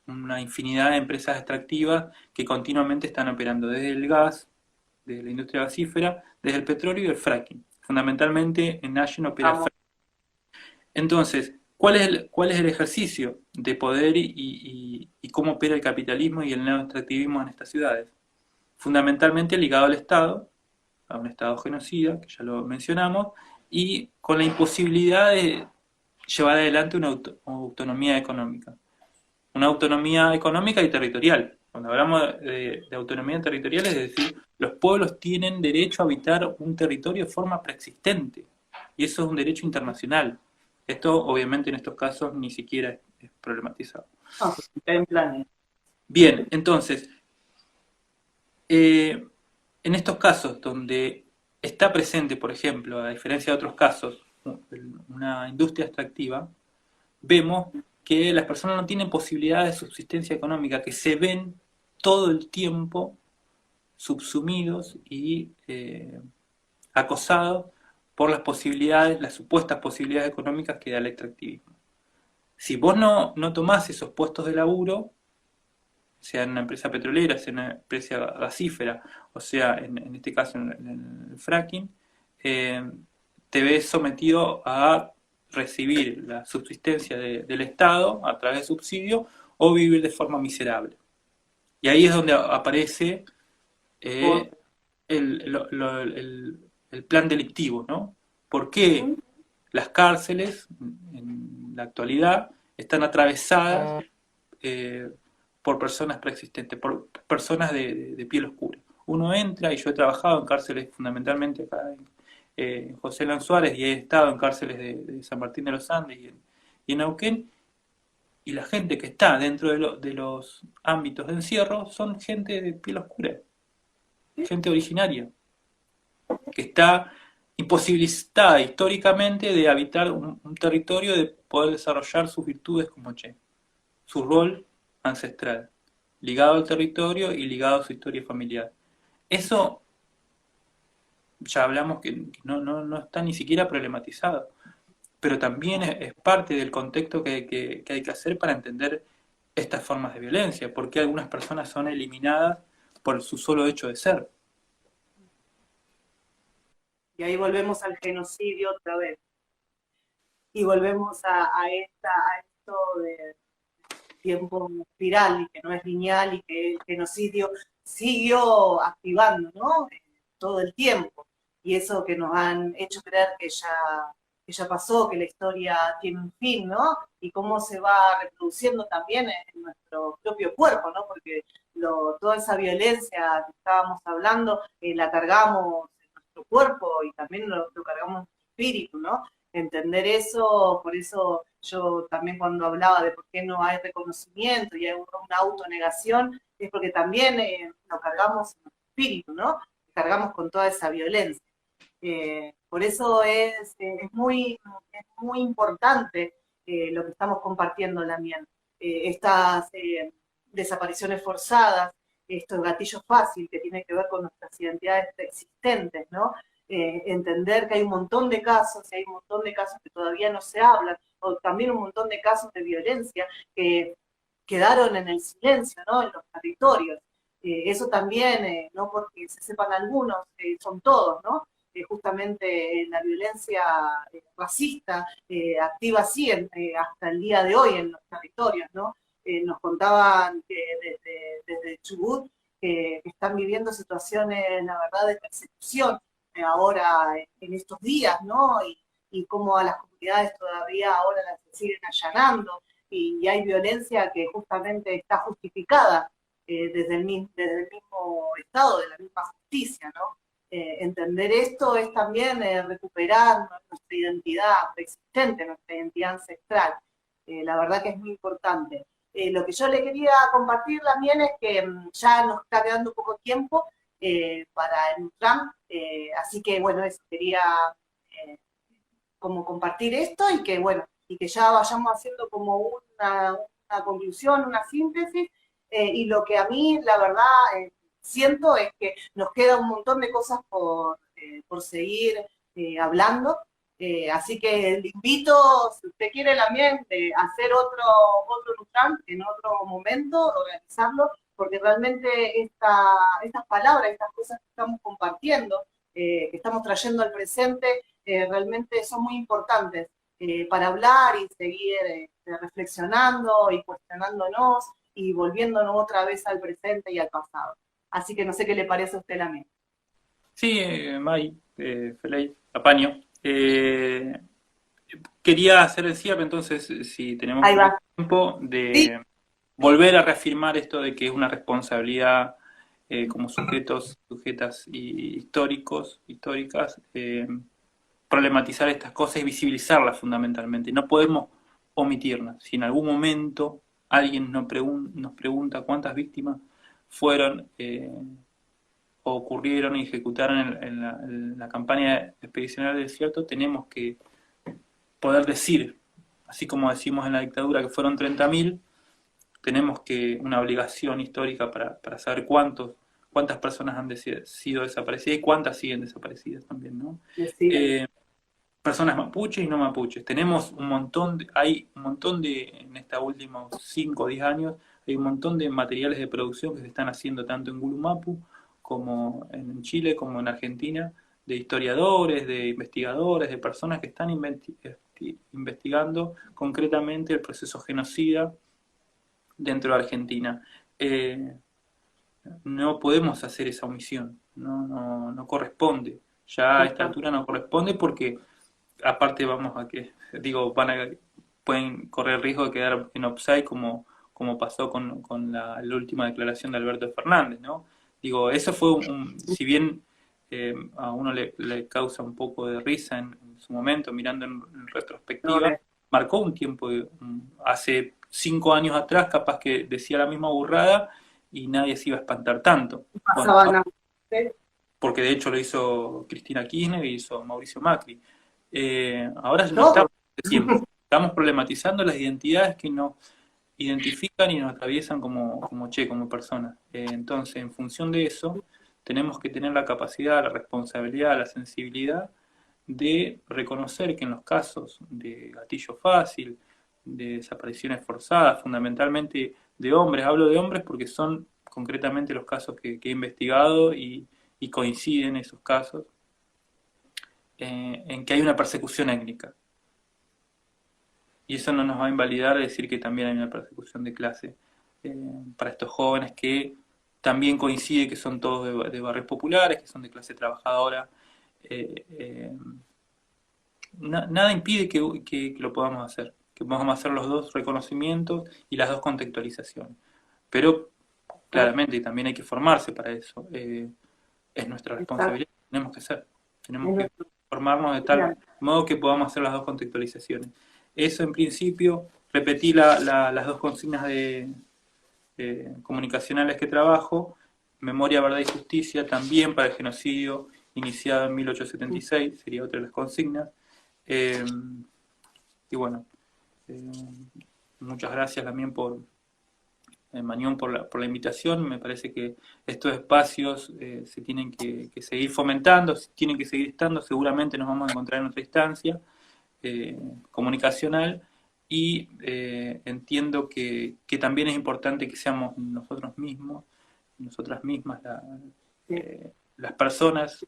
una infinidad de empresas extractivas que continuamente están operando desde el gas, desde la industria gasífera, desde el petróleo y el fracking. Fundamentalmente en Allen opera el fracking. Entonces, ¿cuál es el ejercicio de poder y cómo opera el capitalismo y el neo-extractivismo en estas ciudades? Fundamentalmente ligado al Estado, a un Estado genocida, que ya lo mencionamos, y con la imposibilidad de llevar adelante una autonomía económica. Una autonomía económica y territorial. Cuando hablamos de autonomía territorial, es decir, los pueblos tienen derecho a habitar un territorio de forma preexistente, y eso es un derecho internacional. Esto, obviamente, en estos casos ni siquiera es problematizado. Ah, está en planes. Bien, entonces, en estos casos donde está presente, por ejemplo, a diferencia de otros casos, una industria extractiva, vemos que las personas no tienen posibilidades de subsistencia económica, que se ven todo el tiempo subsumidos y acosados por las posibilidades, las supuestas posibilidades económicas que da el extractivismo. Si vos no tomás esos puestos de laburo, sea en una empresa petrolera, sea en una empresa gasífera, o sea, en este caso en el fracking, te ves sometido a recibir la subsistencia del Estado a través de subsidio o vivir de forma miserable. Y ahí es donde aparece el plan delictivo, ¿no? ¿Por qué las cárceles en la actualidad están atravesadas por personas preexistentes, por personas de piel oscura? Uno entra, y yo he trabajado en cárceles fundamentalmente acá en José Lan Suárez, y he estado en cárceles de San Martín de los Andes y en Neuquén, y la gente que está dentro de los ámbitos de encierro son gente de piel oscura, gente originaria, que está imposibilitada históricamente de habitar un territorio, de poder desarrollar sus virtudes como su rol ancestral, ligado al territorio y ligado a su historia familiar. Eso ya hablamos que no está ni siquiera problematizado, pero también es parte del contexto que hay que hacer para entender estas formas de violencia, porque algunas personas son eliminadas por su solo hecho de ser. Y ahí volvemos al genocidio otra vez. Y volvemos a esto de tiempo espiral, y que no es lineal, y que el genocidio siguió activando, ¿no? Todo el tiempo. Y eso que nos han hecho creer que ya pasó, que la historia tiene un fin, ¿no? Y cómo se va reproduciendo también en nuestro propio cuerpo, ¿no? Porque toda esa violencia que estábamos hablando, la cargamos en nuestro cuerpo y también lo cargamos en nuestro espíritu, ¿no? Entender eso, por eso yo también cuando hablaba de por qué no hay reconocimiento y hay una autonegación, es porque también lo cargamos en nuestro espíritu, ¿no? Cargamos con toda esa violencia. Por eso es muy importante lo que estamos compartiendo también. Estas desapariciones forzadas, estos gatillos fáciles que tienen que ver con nuestras identidades existentes, ¿no? Entender que hay un montón de casos, y hay un montón de casos que todavía no se hablan, o también un montón de casos de violencia que quedaron en el silencio, ¿no? En los territorios. Eso también, no porque se sepan algunos, son todos, ¿no? Justamente la violencia racista activa así hasta el día de hoy en los territorios, ¿no? Nos contaban que desde Chubut que están viviendo situaciones, la verdad, de persecución ahora en estos días, ¿no? Y cómo a las comunidades todavía ahora las siguen allanando, y hay violencia que justamente está justificada desde el mismo Estado, de la misma justicia, ¿no? Entender esto es también recuperar nuestra identidad preexistente, nuestra identidad ancestral. La verdad que es muy importante. Lo que yo le quería compartir también es que ya nos está quedando poco tiempo para el Nutram, así que bueno, eso quería como compartir esto, y que bueno, y que ya vayamos haciendo como una conclusión, una síntesis, y lo que a mí, la verdad, siento es que nos queda un montón de cosas por seguir hablando, así que le invito, si usted quiere también, hacer otro Nutram en otro momento, organizarlo, porque realmente estas palabras, estas cosas que estamos compartiendo, que estamos trayendo al presente, realmente son muy importantes para hablar y seguir reflexionando y cuestionándonos y volviéndonos otra vez al presente y al pasado. Así que no sé qué le parece a usted la mía. Sí, May, Feley, apaño. Quería hacer el cierre, entonces, si tenemos tiempo, de volver a reafirmar esto de que es una responsabilidad como sujetas históricas, problematizar estas cosas y visibilizarlas fundamentalmente. No podemos omitirlas. Si en algún momento alguien nos pregunta cuántas víctimas fueron o ocurrieron y ejecutaron en la campaña expedicionaria del desierto, tenemos que poder decir, así como decimos en la dictadura que fueron 30.000, tenemos una obligación histórica para saber cuántas personas han sido desaparecidas y cuántas siguen desaparecidas también, ¿no? Personas mapuches y no mapuches. Tenemos hay un montón en estos últimos 5 o 10 años, hay un montón de materiales de producción que se están haciendo tanto en Gulumapu, como en Chile, como en Argentina, de historiadores, de investigadores, de personas que están investigando concretamente el proceso genocida dentro de Argentina. No podemos hacer esa omisión, no corresponde. Ya a esta altura no corresponde porque, aparte pueden correr el riesgo de quedar en offside como pasó con la última declaración de Alberto Fernández, ¿no? Digo, eso fue si bien a uno le causa un poco de risa en su momento, mirando en retrospectiva, marcó un tiempo, hace 5 años atrás, capaz que decía la misma burrada y nadie se iba a espantar tanto. Bueno, porque de hecho lo hizo Cristina Kirchner y hizo Mauricio Macri. Ahora no estamos en ese tiempo. Estamos problematizando las identidades que nos identifican y nos atraviesan como personas. Entonces, en función de eso, tenemos que tener la capacidad, la responsabilidad, la sensibilidad de reconocer que en los casos de gatillo fácil, de desapariciones forzadas, fundamentalmente de hombres, hablo de hombres porque son concretamente los casos que he investigado y coinciden esos casos, en que hay una persecución étnica. Y eso no nos va a invalidar decir que también hay una persecución de clase para estos jóvenes que también coincide que son todos de barrios populares, que son de clase trabajadora. Nada impide que lo podamos hacer, que podamos hacer los dos reconocimientos y las dos contextualizaciones. Pero claramente también hay que formarse para eso. Es nuestra responsabilidad, tenemos que formarnos de tal modo que podamos hacer las dos contextualizaciones. Eso en principio, repetí las dos consignas comunicacionales que trabajo, Memoria, Verdad y Justicia, también para el genocidio iniciado en 1876, sería otra de las consignas. Y bueno, muchas gracias también Mañón por la invitación. Me parece que estos espacios se tienen que seguir fomentando, tienen que seguir estando, seguramente nos vamos a encontrar en otra instancia comunicacional, y entiendo que también es importante que seamos nosotros mismos, nosotras mismas, las personas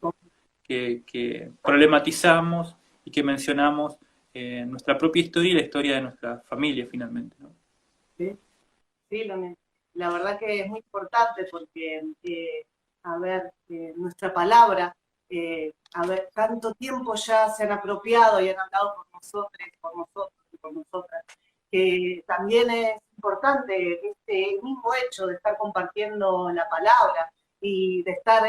que problematizamos y que mencionamos nuestra propia historia y la historia de nuestra familia finalmente, ¿no? Sí, la verdad que es muy importante porque, nuestra palabra, tanto tiempo ya se han apropiado y han hablado por nosotros y por nosotras, que también es importante este mismo hecho de estar compartiendo la palabra y de estar,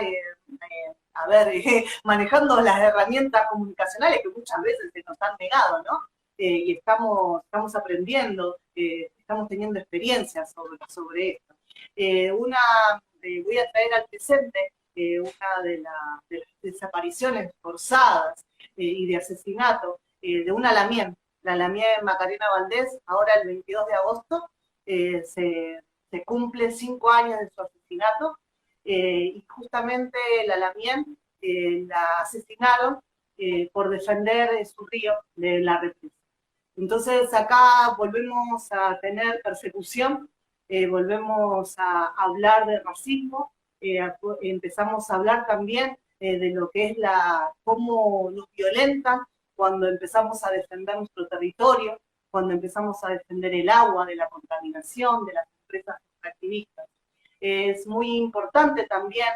manejando las herramientas comunicacionales que muchas veces se nos han negado, ¿no? Y estamos aprendiendo, estamos teniendo experiencias sobre esto. Voy a traer al presente una de las desapariciones forzadas y de asesinato de una Lamien, la Lamien Macarena Valdés. Ahora el 22 de agosto se cumple 5 años de su asesinato, y justamente la Lamien la asesinaron por defender su río de la represa. Entonces acá volvemos a tener persecución, volvemos a hablar de racismo, empezamos a hablar también de lo que es cómo nos violentan cuando empezamos a defender nuestro territorio, cuando empezamos a defender el agua de la contaminación, de las empresas extractivistas. Es muy importante también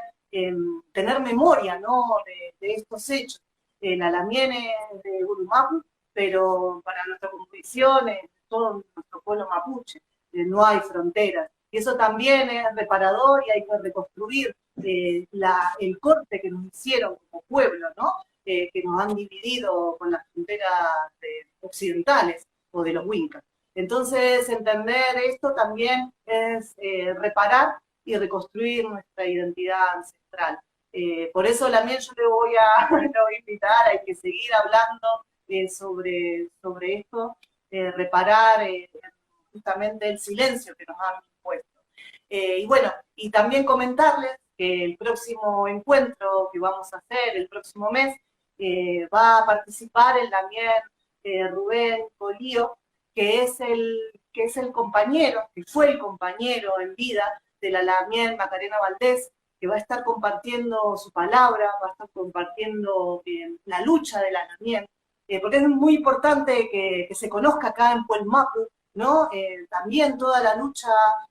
tener memoria, ¿no?, de estos hechos. La Lamien es de Gulumapu, pero para nuestra convicción, todo nuestro pueblo mapuche, no hay fronteras. Y eso también es reparador y hay que reconstruir el corte que nos hicieron como pueblo, ¿no? que nos han dividido con las fronteras occidentales o de los Wincas. Entonces, entender esto también es reparar y reconstruir nuestra identidad ancestral. Por eso también yo le voy a invitar, hay que seguir hablando sobre esto, reparar justamente el silencio que nos han impuesto. Y bueno, y también comentarles que el próximo encuentro que vamos a hacer el próximo mes va a participar en la Mier Rubén Colío, que es el compañero, que fue el compañero en vida de la Lamier Macarena Valdés, que va a estar compartiendo su palabra, va a estar compartiendo la lucha de la Lamier, porque es muy importante que se conozca acá en Puelmapu, ¿no? También toda la lucha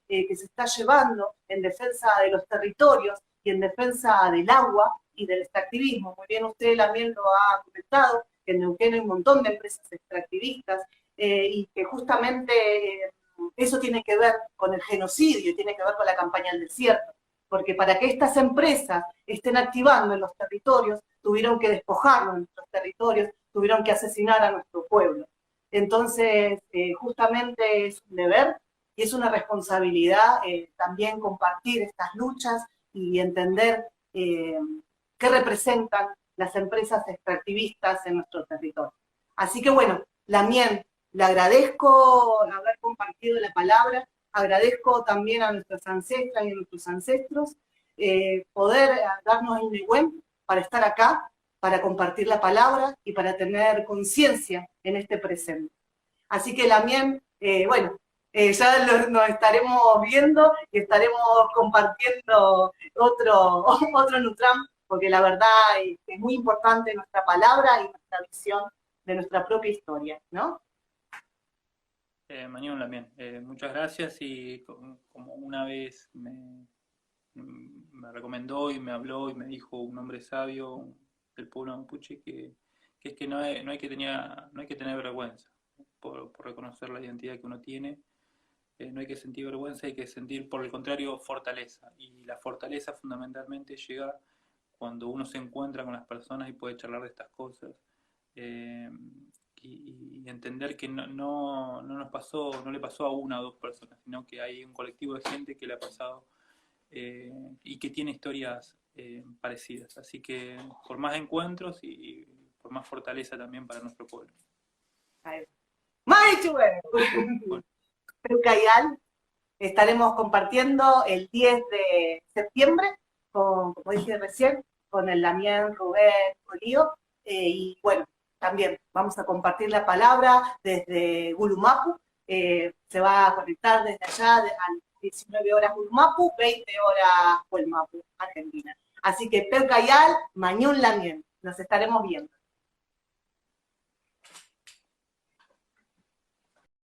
que se está llevando en defensa de los territorios y en defensa del agua y del extractivismo. Muy bien, usted también lo ha comentado, que en Neuquén hay un montón de empresas extractivistas y que justamente eso tiene que ver con el genocidio, tiene que ver con la campaña del desierto, porque para que estas empresas estén activando en los territorios, tuvieron que despojarnos de nuestros territorios, tuvieron que asesinar a nuestro pueblo. Entonces, justamente es un deber y es una responsabilidad también compartir estas luchas y entender qué representan las empresas extractivistas en nuestro territorio. Así que bueno, Lamien, le agradezco haber compartido la palabra, agradezco también a nuestras ancestras y a nuestros ancestros poder darnos el Nehuen para estar acá, para compartir la palabra y para tener conciencia en este presente. Así que Lamien, bueno, ya nos estaremos viendo y estaremos compartiendo otro Nutram, porque la verdad es muy importante nuestra palabra y nuestra visión de nuestra propia historia, ¿no? Mañón también, muchas gracias y como una vez me recomendó y me habló y me dijo un hombre sabio del pueblo mapuche que es que no hay que tener vergüenza por reconocer la identidad que uno tiene, no hay que sentir vergüenza, hay que sentir por el contrario fortaleza, y la fortaleza fundamentalmente llega cuando uno se encuentra con las personas y puede charlar de estas cosas. Y entender que no le pasó a una o dos personas, sino que hay un colectivo de gente que le ha pasado y que tiene historias parecidas. Así que por más encuentros y por más fortaleza también para nuestro pueblo. Peucayal, estaremos compartiendo el 10 de septiembre, como dije recién, con el Lamien Rubén Colío, y bueno, también vamos a compartir la palabra desde Gulumapu, se va a conectar desde allá a las 19 horas Gulumapu, 20 horas Puelmapu, Argentina. Así que Peucayal, Mañún Lamien, nos estaremos viendo.